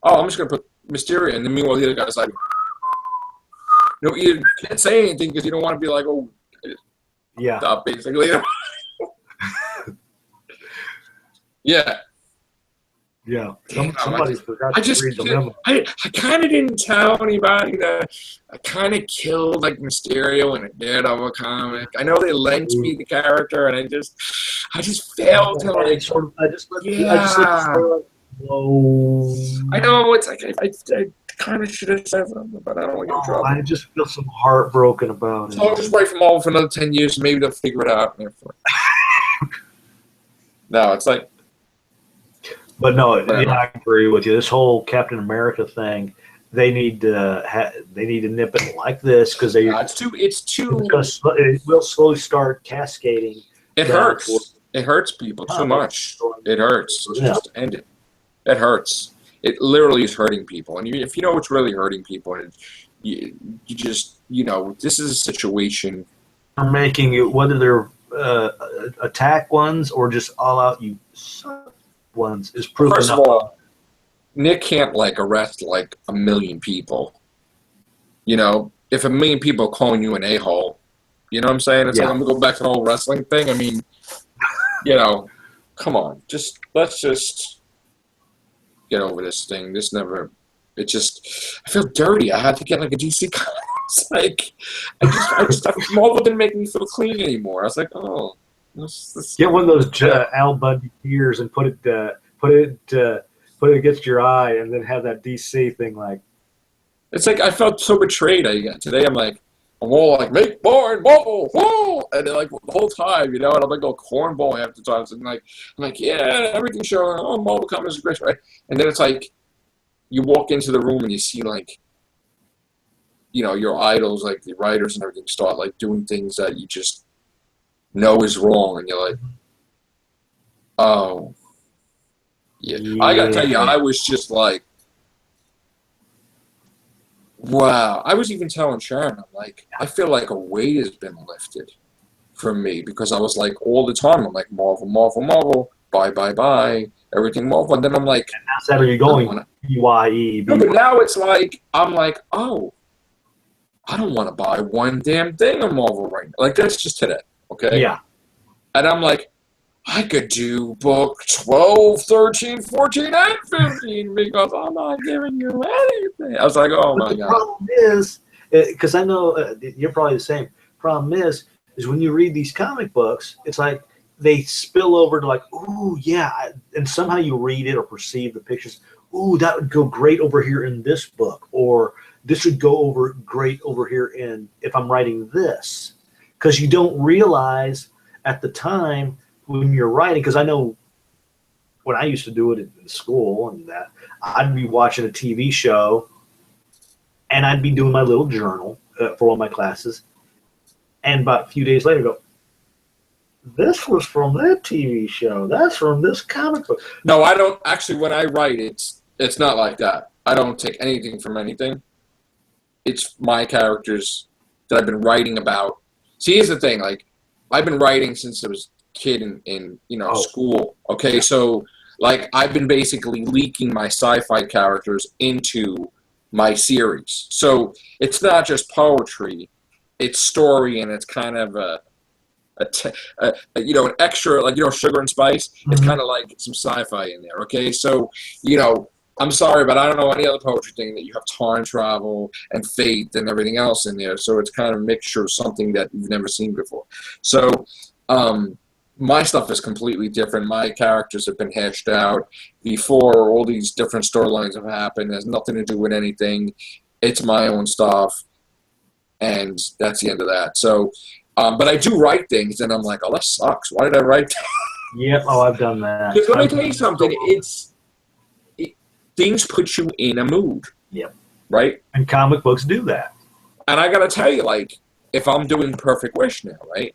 oh, I'm just going to put Mysterio, and then meanwhile the other guy's like, you can't say anything because you don't want to be like, oh, stop, basically. Yeah. Yeah. Somebody forgot to read the memo. I kind of didn't tell anybody that I kind of killed like Mysterio in a Daredevil comic. I know they lent me the character, and I just failed to like. I know it's like I kind of should have said something, but I don't want to get in trouble. I just feel some heartbroken about it. So I'll just wait for Marvel for another 10 years, and maybe they'll figure it out. No, it's like. But no, I agree with you. This whole Captain America thing, they need to nip it like this because it's too. Because it will slowly start cascading. It hurts. It hurts people too much. It hurts. Just end it. It hurts. It literally is hurting people. And if you know what's really hurting people, you just this is a situation. They're making it whether they're attack ones or just all out you suck ones is proof. First of all, Nick can't arrest 1 million people. If 1 million people are calling you an a-hole, you know what I'm saying? It's like I'm gonna go back to the whole wrestling thing. I mean, come on, let's just get over this thing. I feel dirty. I had to get a DC comics. Marvel didn't make me feel clean anymore. I was like, oh. Get one of those Al Bundy tears and put it against your eye, and then have that DC thing It's like I felt so betrayed. Today I'm all make more and Marvel, whoa! And then the whole time, and I'm cornball half the time. So I'm like, yeah, everything's showing. Oh, Marvel Comics is great, right? And then it's like, you walk into the room and you see like, you know, your idols, like the writers and everything, start like doing things that you just know is wrong, and you're like, oh, yeah. I gotta tell you, I was just like, wow. I was even telling Sharon, I'm like, I feel like a weight has been lifted from me, because I was like, all the time, I'm like, Marvel, Marvel, Marvel, bye, bye, bye, everything Marvel. And then I'm like, And that's how you're going, BYE. no, but now it's like, I'm like, oh, I don't want to buy one damn thing of Marvel right now. Like, that's just today, okay? Yeah. And I'm like, I could do book 12, 13, 14, and 15 because I'm not giving you anything. I was like, oh, my God. The problem is, because I know you're probably the same. Problem is when you read these comic books, it's like they spill over to like, ooh, yeah. And somehow you read it or perceive the pictures. Ooh, that would go great over here in this book. Or this would go over great over here in if I'm writing this. Because you don't realize at the time when you're writing, because I know when I used to do it in school and that, I'd be watching a TV show and I'd be doing my little journal for all my classes. And about a few days later, go, this was from that TV show. That's from this comic book. No, I don't. Actually, when I write, it's not like that. I don't take anything from anything. It's my characters that I've been writing about. See, here's the thing. Like, I've been writing since I was a kid in school. Okay, so like I've been basically leaking my sci-fi characters into my series. So it's not just poetry. It's story, and it's kind of an extra, like, sugar and spice. Mm-hmm. It's kind of like some sci-fi in there, okay? So, I'm sorry, but I don't know any other poetry thing that you have time travel and fate and everything else in there. So it's kind of a mixture of something that you've never seen before. So my stuff is completely different. My characters have been hashed out before all these different storylines have happened. It has nothing to do with anything. It's my own stuff. And that's the end of that. So, but I do write things, and I'm like, oh, that sucks. Why did I write that? Yep. Oh, I've done that. Because let me tell you something. Things put you in a mood. Yep. Right? And comic books do that. And I got to tell you, like, if I'm doing Perfect Wish now, right,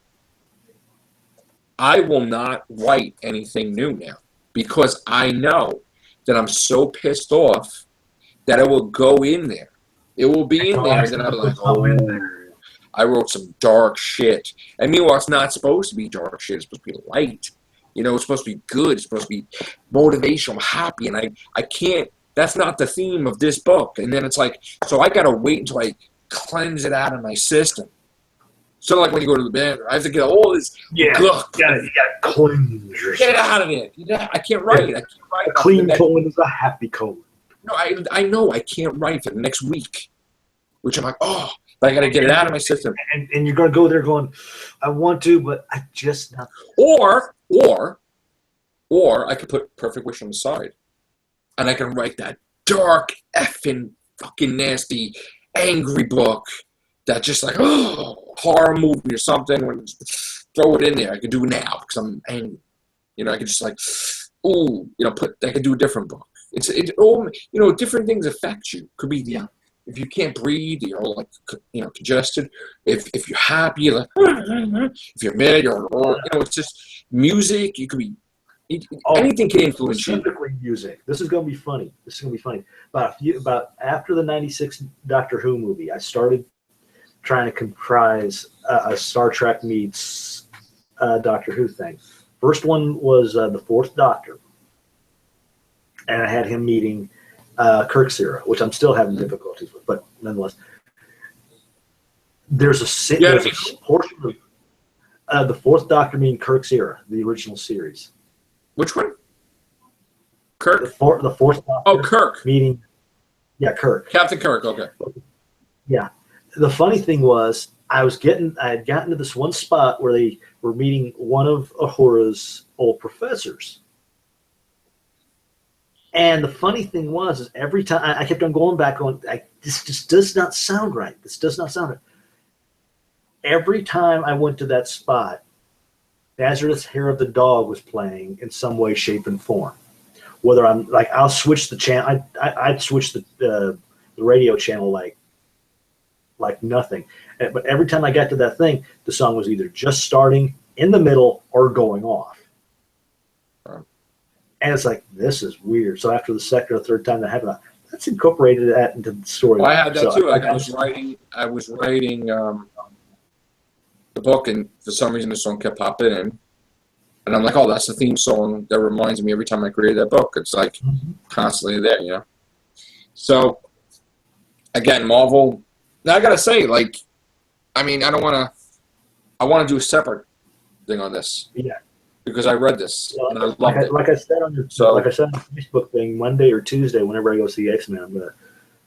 I will not write anything new now, because I know that I'm so pissed off that it will go in there. It will be in there, and then I'll be like, oh, I wrote some dark shit. And meanwhile, it's not supposed to be dark shit. It's supposed to be light. It's supposed to be good. It's supposed to be motivational. I'm happy. And I can't, that's not the theme of this book. And then it's like, so I got to wait until I cleanse it out of my system. So like when you go to the bathroom, I have to get all this gunk. You gotta cleanse yourself. Get it out of it. I can't write. I can't write. A clean colon is a happy colon. No, I know I can't write for the next week. Which I'm like, oh, but I got to get it out of my system. And you're going to go there going, I want to, but I just not. Or I could put Perfect Wish on the side. And I can write that dark, effing, fucking nasty, angry book that just like, oh, horror movie or something. Throw it in there. I could do it now because I'm angry. I could just like, ooh, I could do a different book. It all, different things affect you. Could be if you can't breathe, you're all like, congested. If you're happy, you're like, if you're mad, it's just music. You could be, anything can influence you. Specifically music. This is going to be funny. About after the 96 Doctor Who movie, I started trying to comprise a Star Trek meets Doctor Who thing. First one was the Fourth Doctor. And I had him meeting Kirk's era, which I'm still having difficulties with, but nonetheless, there's a portion of the Fourth Doctor meeting Kirk's era, the original series. Which one? Kirk? The Fourth Doctor. Oh, Kirk. Meeting, Kirk. Captain Kirk, okay. Yeah. The funny thing was, I had gotten to this one spot where they were meeting one of Uhura's old professors. And the funny thing was, is every time I kept on going back, this just does not sound right. This does not sound right. Every time I went to that spot, Nazareth's Hair of the Dog was playing in some way, shape, and form. whether I'm like, I'll switch the channel. I'd switch the radio channel like nothing. But every time I got to that thing, the song was either just starting, in the middle, or going off. And it's like, this is weird. So after the second or third time that happened, let's incorporate that into the story. Well, I had that too. Like I was writing the book, and for some reason the song kept popping in. And I'm like, oh, that's the theme song that reminds me every time I create that book. It's like constantly there, you know? So, again, Marvel, now I got to say, like, I mean, I want to do a separate thing on this. Yeah. Because I read this, and I loved it. Like I said on the Facebook thing, Monday or Tuesday, whenever I go see X-Men, I'm going to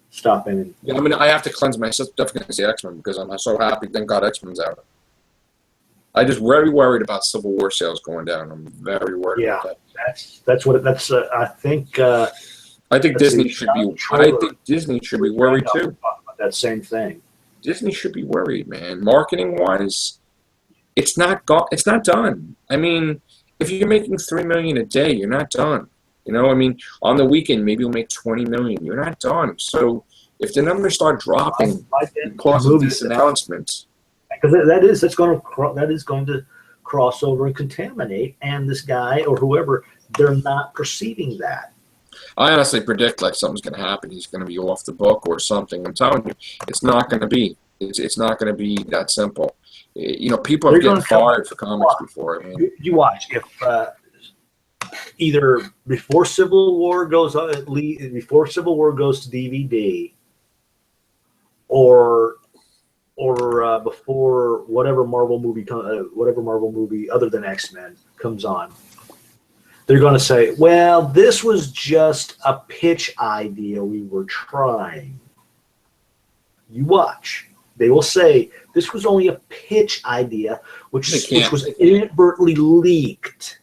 stop in. And, yeah, I mean, I have to cleanse myself. Definitely going to see X-Men because I'm so happy. Thank God X-Men's out. I just very worried about Civil War sales going down. I'm very worried about that. I think Disney should be. I think Disney should be worried too. About that same thing. Disney should be worried, man. Marketing wise, it's not done. I mean, if you're making $3 million a day, you're not done. You know, I mean, on the weekend maybe you'll make $20 million. You're not done. So if the numbers start dropping because of these announcements. Because that is going to cross over and contaminate, and this guy or whoever, they're not perceiving that. I honestly predict like something's going to happen. He's going to be off the book or something. I'm telling you, it's not going to be. It's not going to be that simple. You know, people have getting fired for comics before. I mean, you watch if either before Civil War goes to DVD, or before whatever Marvel movie other than X-Men comes on, they're going to say, well, this was just a pitch idea we were trying. You watch. They will say, this was only a pitch idea, which was inadvertently leaked.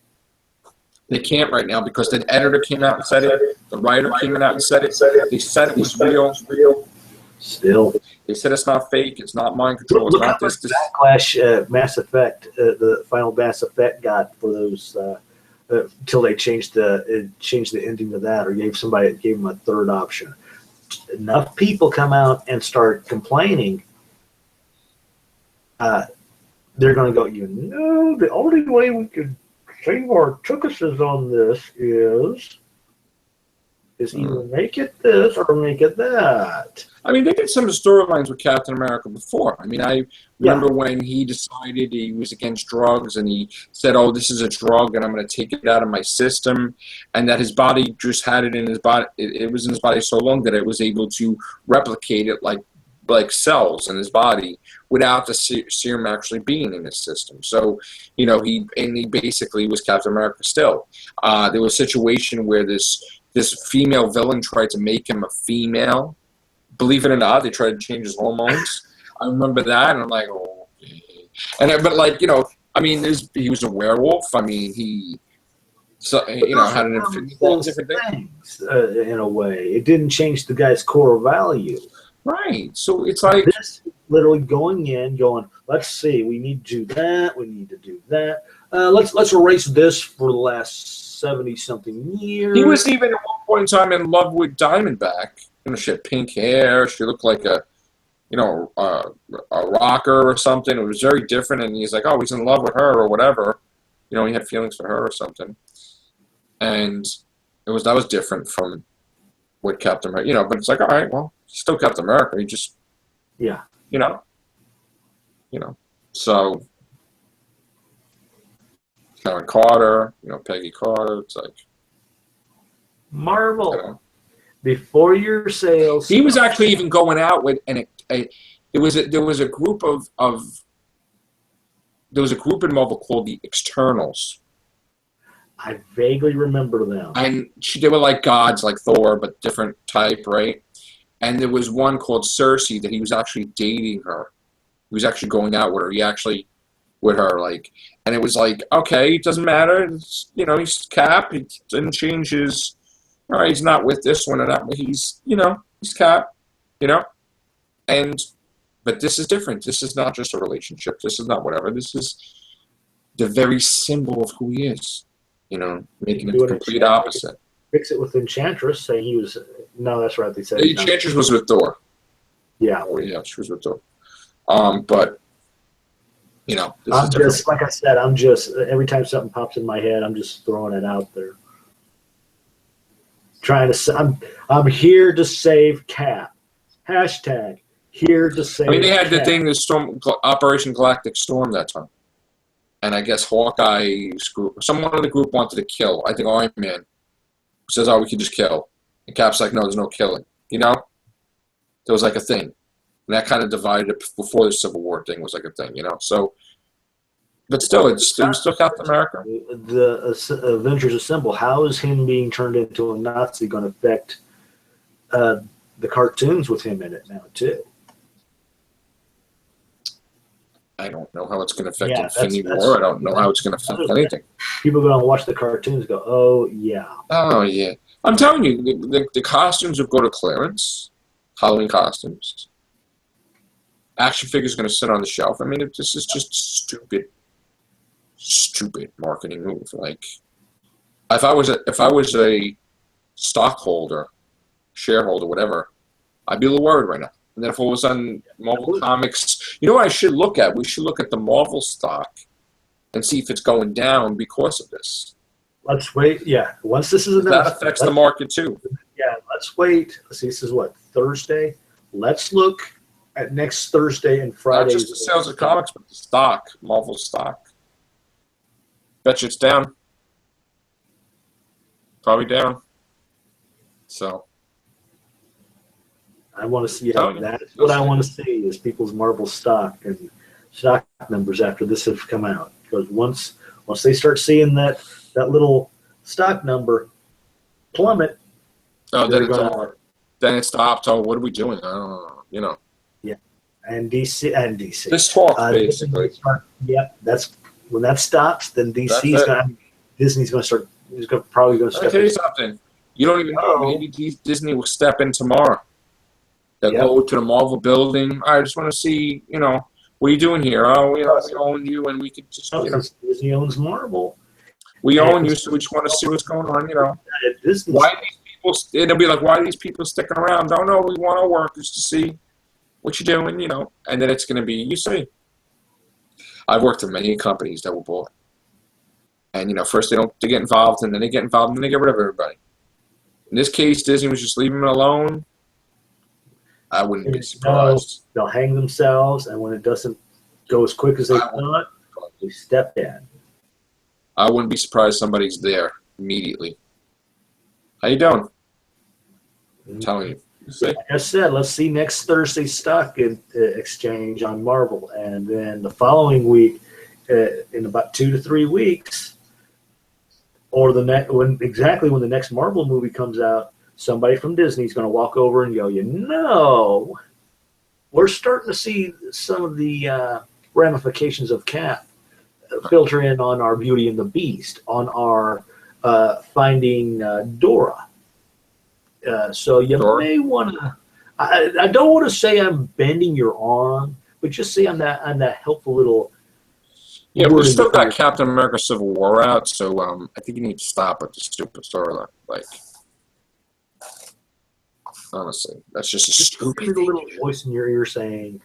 They can't right now because the editor came out and said it. The writer came out and said it. They said it was real. Still. They said it's not fake. It's not mind control. It's not this. Backlash Mass Effect, the final Mass Effect got for those until they changed the ending to that, or gave them a third option. Enough people come out and start complaining. They're going to go, the only way we could save our tuchuses on this is either make it this or make it that. I mean, they did some storylines with Captain America before. I mean, I remember when he decided he was against drugs and he said, oh, this is a drug and I'm going to take it out of my system, and that his body just had it in his body. It was in his body so long that it was able to replicate it like cells in his body without the serum actually being in his system. So, you know, he basically was Captain America still. There was a situation where this female villain tried to make him a female. Believe it or not, they tried to change his hormones. I remember that, and I'm like, oh. But like, you know, I mean, he was a werewolf. I mean, had an infinity different things. In a way, it didn't change the guy's core value. Right. So it's like this literally going, let's see, we need to do that, we need to do that. Let's erase this for the last 70-something years. He was even at one point in time in love with Diamondback. You know, she had pink hair. She looked like a rocker or something. It was very different, and he's like, oh, he's in love with her or whatever. You know, he had feelings for her or something. And that was different from what Captain America, you know, but it's like, all right, well, he's still Captain America. He just, you know, so Karen Carter, you know, Peggy Carter, it's like Marvel. You know, before your sales, he was actually even going out with there was a group in Marvel called the Externals. I vaguely remember them. And they were like gods, like Thor, but different type, right? And there was one called Cersei that he was actually dating her. He was actually going out with her. He actually with her, like, and it was like, okay, it doesn't matter. It's, you know, he's Cap. He didn't change his. All right, he's not with this one or that one. He's, you know, he's Cap. You know, but this is different. This is not just a relationship. This is not whatever. This is the very symbol of who he is. You know, making it the complete opposite. fix it with Enchantress, saying he was. No, that's right. They said The Enchantress was with Thor. Yeah. Oh, yeah, she was with Thor. But you know, this I'm is different. just like I said. I'm just every time something pops in my head, I'm just throwing it out there. Trying to. I'm here to save Cap. Hashtag here to save. I mean, they had Cap. the thing, the Storm, Operation Galactic Storm that time, and I guess Hawkeye's group, someone in the group wanted to kill. I think Iron Man says, "Oh, we could just kill," and Cap's like, "No, there's no killing." You know, there was like a thing, and that kind of divided it before the Civil War thing was like a thing. You know, so. But still, it was still Captain America. The Avengers Assemble. How is him being turned into a Nazi going to affect the cartoons with him in it now too? I don't know how it's going to affect Yeah, Infinity War. I don't know how it's going to affect anything. People go and watch the cartoons and go, oh, yeah. Oh, yeah. I'm telling you, the costumes will go to clearance, Halloween costumes. Action figures are going to sit on the shelf. I mean, this is just stupid marketing move. Like, if I was a stockholder, shareholder, whatever, I'd be a little worried right now. And then if it was on Marvel Comics, you know what I should look at? We should look at the Marvel stock and see if it's going down because of this. Let's wait. Yeah, once this is announced, that affects the market too. Yeah, let's wait. Let's see. This is what, Thursday. Let's look at next Thursday and Friday. Not just the sales of comics, but the stock, Marvel stock. Bet you it's down. Probably down. So. I want to see how that's what I want to see is people's Marvel stock and stock numbers after this have come out. Because once they start seeing that little stock number plummet, then it stopped. Oh, what are we doing? I don't know. You know. Yeah, and DC. This talk basically. Yep, that's when that stops. Then Disney's going to start. He's probably going to step. I'll tell you something. You don't even know. Maybe Disney will step in tomorrow. They'll go to the Marvel building. I just want to see, you know, what are you doing here? Oh, you know, we own you, and we could just, you know. Disney owns Marvel. We own you, so we just want to see what's going on, you know. Why these people, it'll be like, why are these people sticking around? Don't know, we want our workers to see what you're doing, you know. And then it's going to be, you see. I've worked in many companies that were bought. And, you know, first they get involved, and then they get involved, and then they get rid of everybody. In this case, Disney was just leaving them alone. I wouldn't be surprised. They'll hang themselves, and when it doesn't go as quick as they thought, they step in. I wouldn't be surprised somebody's there immediately. How you doing? I'm telling you. Like I said, let's see next Thursday's stock exchange on Marvel, and then the following week, in about 2 to 3 weeks, or when the next Marvel movie comes out. Somebody from Disney is going to walk over and go, you know, we're starting to see some of the ramifications of Cap filter in on our Beauty and the Beast, on our Finding Dora. So you may want to. I don't want to say I'm bending your arm, but just say on that helpful little. Yeah, we still got Captain America: Civil War out, so I think you need to stop with the stupid storyline. Like. Honestly, that's just a stupid thing. A little voice in your ear saying,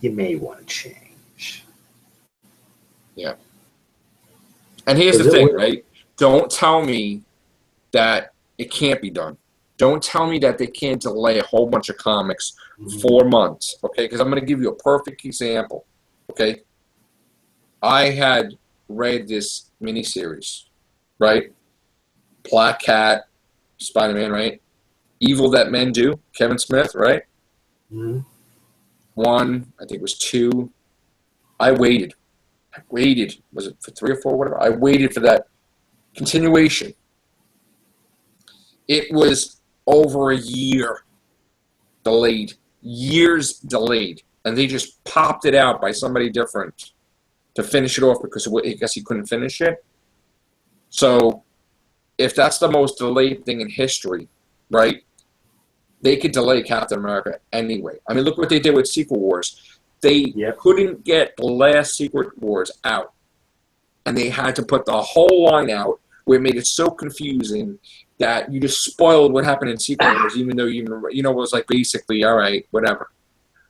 "You may want to change." Yeah. And here's the thing, right? Don't tell me that it can't be done. Don't tell me that they can't delay a whole bunch of comics 4 months, okay? Because I'm going to give you a perfect example, okay? I had read this miniseries, right? Black Cat, Spider-Man, right? Evil That Men Do, Kevin Smith, right? Mm-hmm. 1, I think it was 2. I waited. Was it for 3 or 4, whatever? I waited for that continuation. It was over a year delayed. Years delayed. And they just popped it out by somebody different to finish it off because I guess he couldn't finish it. So, if that's the most delayed thing in history, right? They could delay Captain America anyway. I mean, look what they did with Secret Wars. They couldn't get the last Secret Wars out. And they had to put the whole line out where it made it so confusing. that you just spoiled what happened in Secret Wars, even though it was like basically, all right, whatever.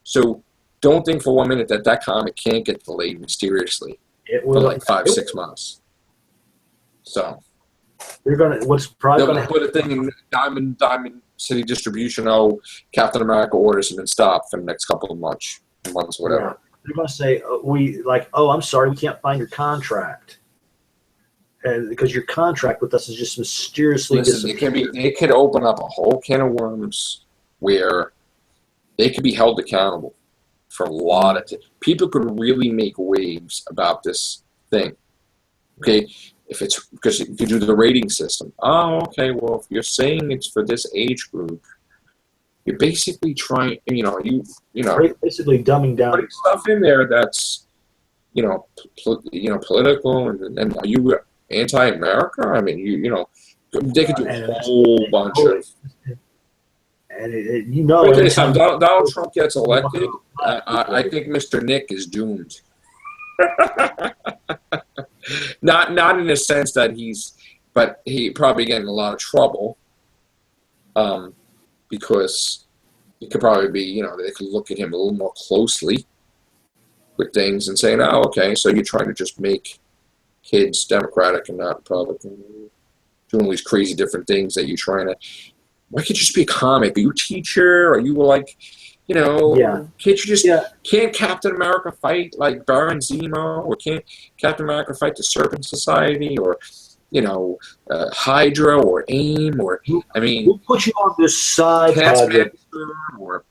So don't think for 1 minute that comic can't get delayed mysteriously for like 5-6 months. So what's probably they'll gonna put a thing in Diamond City Distribution. Oh, Captain America orders have been stopped for the next couple of months, whatever. Yeah. They're gonna say I'm sorry, we can't find your contract. And because your contract with us is just mysteriously disappeared. They could open up a whole can of worms where they could be held accountable for a lot of people could really make waves about this thing. Okay, because if you do the rating system. Oh, okay. Well, if you're saying it's for this age group, you're basically trying. Basically dumbing down putting stuff in there that's political and are you anti-America? I mean, they could do a whole bunch of. And Donald Trump gets elected, I think Mr. Nick is doomed. Not in the sense that but he probably get in a lot of trouble. Because it could probably be, they could look at him a little more closely with things and saying, oh, okay, so you're trying to just make kids Democratic and not Republican, doing all these crazy different things that you're trying to. Why can't you just be a comic? Are you a teacher? Are you like, can't you just, can't Captain America fight like Baron Zemo? Or can't Captain America fight the Serpent Society? Or, Hydra or AIM? Or, we'll put you on this side, or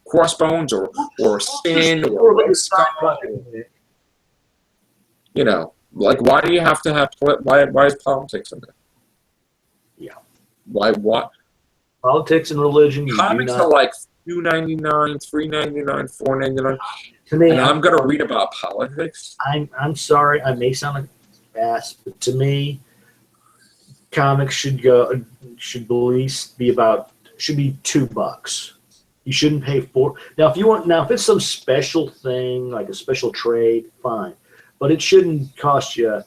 Crossbones or Sin or Red Skull. Like, why do you have to have, why is politics in there? Yeah. Why? What? Politics and religion. Comics are like $2.99, $3.99, $4.99. To me, and I'm gonna read about politics. I'm sorry, I may sound like ass, but to me, comics should at least be should be $2. You shouldn't pay $4. If it's some special thing like a special trade, fine, but it shouldn't cost you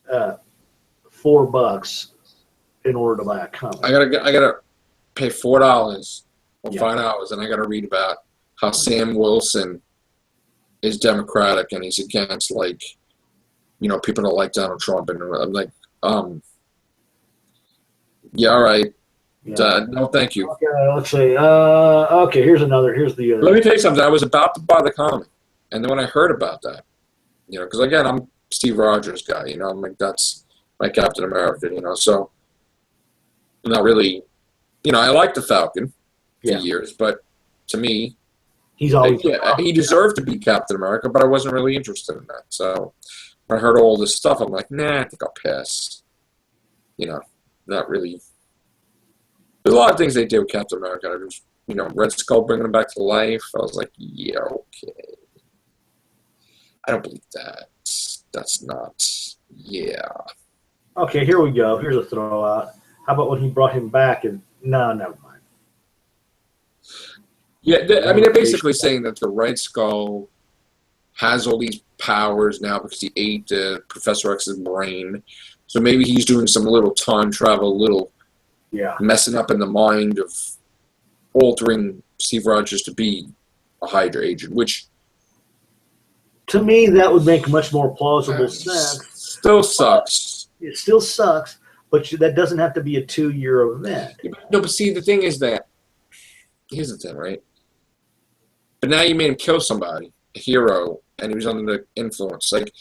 $4 in order to buy a comic. I gotta pay $4 or $5, and I gotta read about how Sam Wilson is Democratic and he's against people don't like Donald Trump, and I'm like, yeah, all right, no, thank you. Okay, let's see. Okay, here's the other. Let me tell you something. I was about to buy the comic, and then when I heard about that, because again, I'm Steve Rogers guy, I'm like, that's my Captain America, so. Not really, I like the Falcon for years, but to me, he's always he deserved to be Captain America, but I wasn't really interested in that. So when I heard all this stuff, I'm like, nah, I think I'll pass. Not really. There's a lot of things they did with Captain America. Red Skull bringing him back to life. I was like, yeah, okay. I don't believe that. That's not. Yeah. Okay, here we go. Here's a throwout. How about when he brought him back and no, never mind. Yeah, they're basically saying that the Red Skull has all these powers now because he ate Professor X's brain. So maybe he's doing some little time travel, messing up in the mind of altering Steve Rogers to be a Hydra agent, which to me that would make much more plausible sense. Still sucks. It still sucks. But that doesn't have to be a 2-year event. No, but see, the thing is that here's the thing, right? But now you made him kill somebody, a hero, and he was under the influence. Like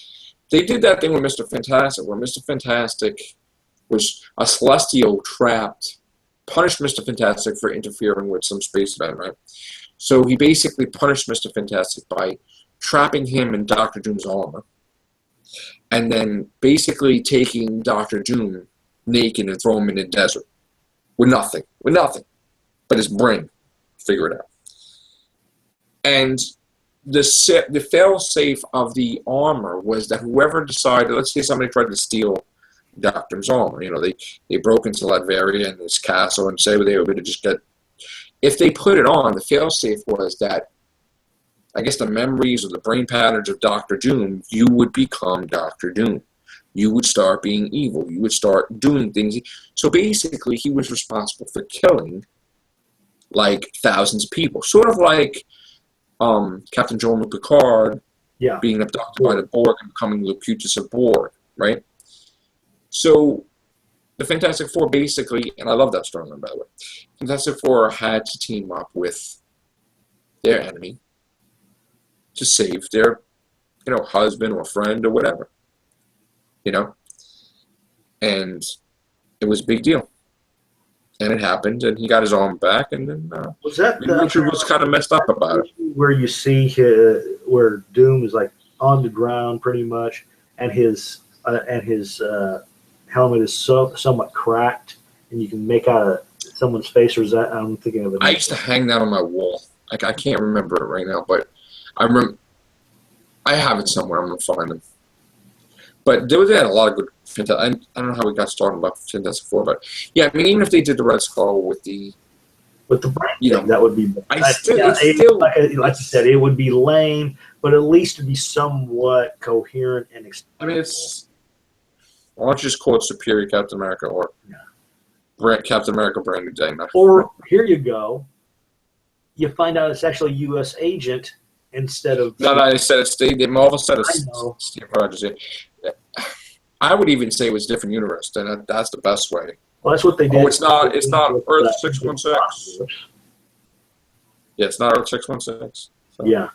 they did that thing with Mr. Fantastic, where Mr. Fantastic was a celestial trapped, punished Mr. Fantastic for interfering with some space event, right? So he basically punished Mr. Fantastic by trapping him in Dr. Doom's armor, and then basically taking Dr. Doom naked and throw him in the desert with nothing but his brain. Figure it out. And the fail-safe of the armor was that whoever decided, let's say somebody tried to steal Dr. Doom's armor, they broke into Latveria and this castle and say they were going to just get. If they put it on, the fail-safe was that, I guess the memories or the brain patterns of Dr. Doom, you would become Dr. Doom. you would start being evil. You would start doing things. So basically, he was responsible for killing like thousands of people, sort of like Captain Jean-Luc Picard being abducted by the Borg and becoming Locutus of Borg, right? So the Fantastic Four basically, and I love that storyline, by the way, Fantastic Four had to team up with their enemy to save their, husband or friend or whatever, and it was a big deal. And it happened, and he got his arm back, and then Richard was kind of messed up about it. Where you see where Doom is like on the ground pretty much, and his helmet is somewhat cracked, and you can make out someone's face. Or is that I'm thinking of it? I used to hang that on my wall. Like I can't remember it right now, but I remember. I have it somewhere. I'm gonna find it. But they had a lot of good Fantastic. I don't know how we got started about Fantastic Four, but yeah, I mean, even if they did the Red Skull with the brain, that would be. Like you said, it would be lame, but at least it'd be somewhat coherent and. I mean, why don't you just call it Superior Captain America or Captain America Brand New Day? Or here you go. You find out it's actually a U.S. agent instead of. No, I said it's Marvel said it's Steve Rogers. Yeah. I would even say it was a different universe. Then that's the best way. Well, that's what they did. Oh, it's not Earth 616. Yeah, it's not Earth 616. So. Yeah.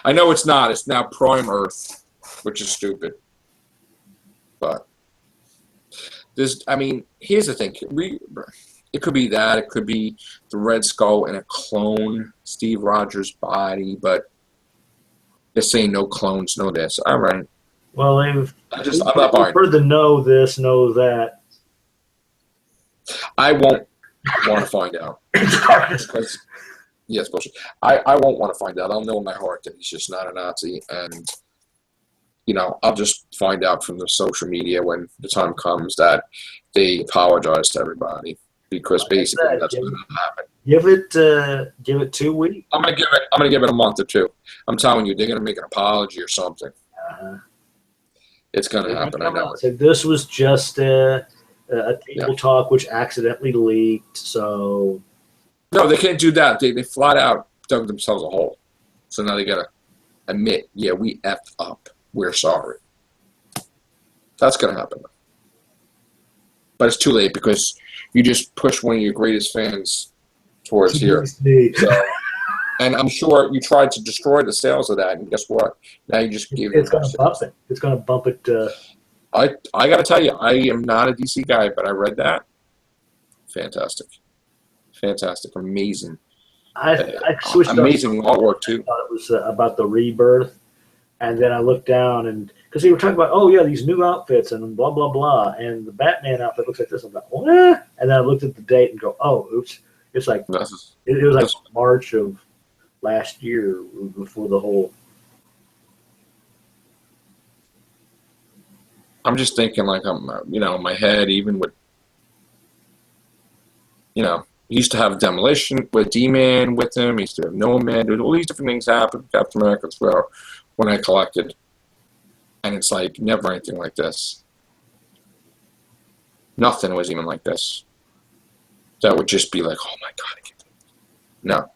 I know it's not. It's now Prime Earth, which is stupid. But here's the thing. It could be that. It could be the Red Skull in a clone Steve Rogers body, but they're saying no clones, no this. All right. Well, I'm not buying. Heard the know this, know that. I won't want to find out. Because, it's bullshit. I won't want to find out. I'll know in my heart that he's just not a Nazi, and I'll just find out from the social media when the time comes that they apologize to everybody, because basically that's what's going to happen. Give it 2 weeks. I'm gonna give it a month or two. I'm telling you, they're gonna make an apology or something. It's gonna happen. I know. So this was just a table talk which accidentally leaked. So no, they can't do that. They flat out dug themselves a hole. So now they gotta admit, we effed up. We're sorry. That's gonna happen. But it's too late because you just pushed one of your greatest fans towards here. So, and I'm sure you tried to destroy the sales of that, and guess what? Now you just gave it. It's going to bump it. It's going to bump it. I got to tell you, I am not a DC guy, but I read that. Fantastic, amazing. I switched. Amazing artwork too. I thought it was about the rebirth, and then I looked down and because they were talking about these new outfits and blah blah blah, and the Batman outfit looks like this. I'm like, what? And then I looked at the date and go, oh, oops. It's like it was like March of last year before the whole. I'm just thinking like my head, even with he used to have Demolition with D-Man with him. He used to have Nomad. All these different things happened. Captain America as well when I collected, and it's like never anything like this. Nothing was even like this. That would just be like, oh my god, I can't. No.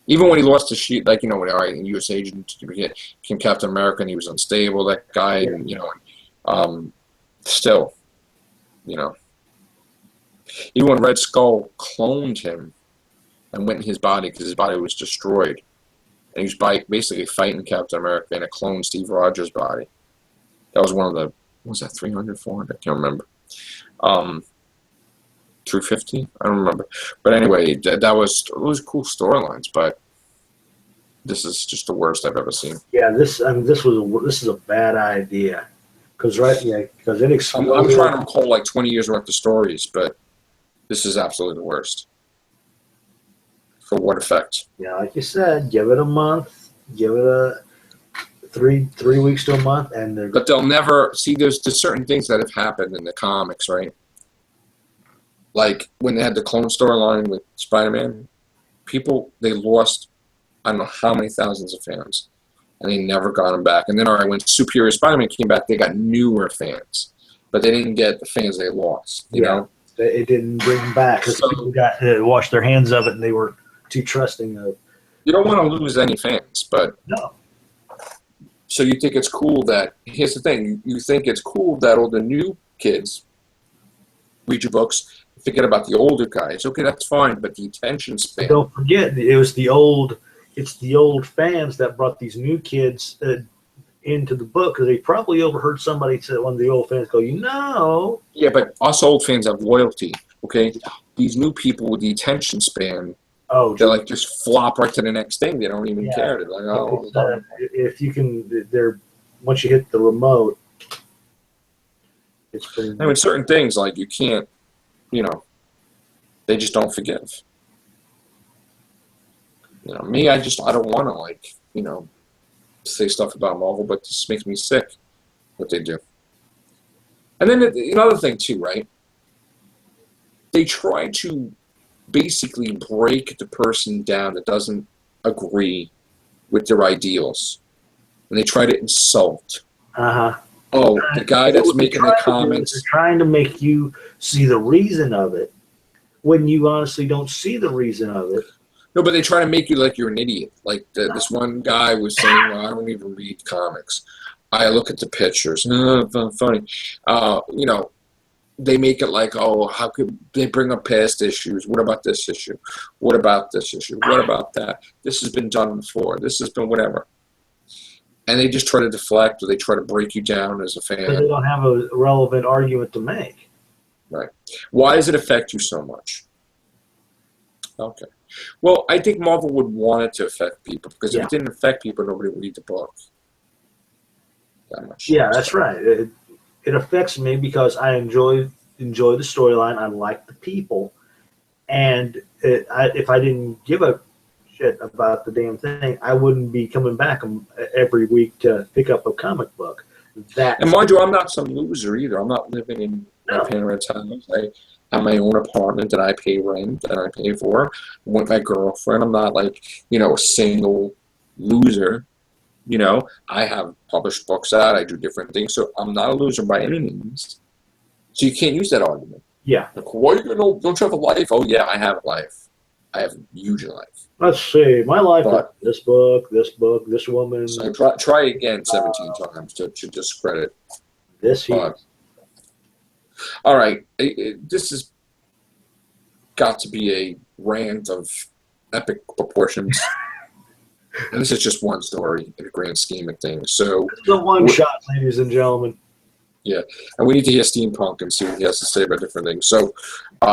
Even when he lost the sheet, like when U.S. agent became Captain America and he was unstable, that guy, and still, even when Red Skull cloned him and went in his body because his body was destroyed, and he was basically fighting Captain America in a clone Steve Rogers body. That was one of the, what was that, 300, 400? I can't remember. 350? I don't remember. But anyway, those cool storylines, but this is just the worst I've ever seen. Yeah, this is a bad idea. Because it exploded. I'm trying to recall like 20 years worth of stories, but this is absolutely the worst. For what effect? Yeah, like you said, give it a month, give it a 3 weeks to a month, and but they'll never see. There's certain things that have happened in the comics, right? Like when they had the clone storyline with Spider-Man, they lost I don't know how many thousands of fans and they never got them back. And then, all right, when Superior Spider-Man came back, they got newer fans, but they didn't get the fans they lost. You know, it didn't bring them back because people got washed their hands of it, and they were too trusting of. You don't want to lose any fans, but no. So you think it's cool that, here's the thing, you think it's cool that all the new kids read your books, forget about the older guys. Okay, that's fine, but the attention span. Don't forget, it's the old fans that brought these new kids into the book, because they probably overheard somebody say, one of the old fans go, Yeah, but us old fans have loyalty, okay? These new people with the attention span, they like just flop right to the next thing. They don't even care. They're like, oh. If you can, once you hit the remote, it's pretty. I mean, certain things like you can't, they just don't forgive. Me, I don't want to say stuff about Marvel, but this makes me sick what they do. And then another thing too, right? They try to basically break the person down that doesn't agree with their ideals, and they try to insult. Oh, the guy that's making the comments. They're trying to make you see the reason of it when you honestly don't see the reason of it. No, but they try to make you like you're an idiot. Like this one guy was saying, well, I don't even read comics. I look at the pictures. Funny. They make it like, oh, how could they bring up past issues? What about this issue? What about this issue? What about that? This has been done before. This has been whatever. And they just try to deflect, or they try to break you down as a fan. Because they don't have a relevant argument to make. Right. Why does it affect you so much? Okay. Well, I think Marvel would want it to affect people, because if it didn't affect people, nobody would read the book. That much. Yeah, that's right. It affects me because I enjoy the storyline. I like the people, and if I didn't give a shit about the damn thing, I wouldn't be coming back every week to pick up a comic book. And mind you, I'm not some loser either. I'm not living in my parents' house. I have my own apartment that I pay rent, that I pay for. I'm with my girlfriend. I'm not like, a single loser. I have published books out. I do different things. So I'm not a loser by any means. So you can't use that argument. Yeah. Like, why don't you have a life? Oh, yeah, I have a life. I have a huge life. Let's see. My life is this book, this woman. So try again 17 times to discredit this. All right. This has got to be a rant of epic proportions. And this is just one story in the grand scheme of things. So the one shot, ladies and gentlemen. Yeah, and we need to hear Steampunk and see what he has to say about different things. So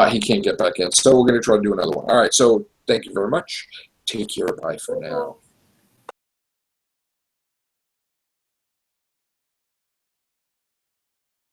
he can't get back in. So we're going to try to do another one. All right, so thank you very much. Take care. Bye for now.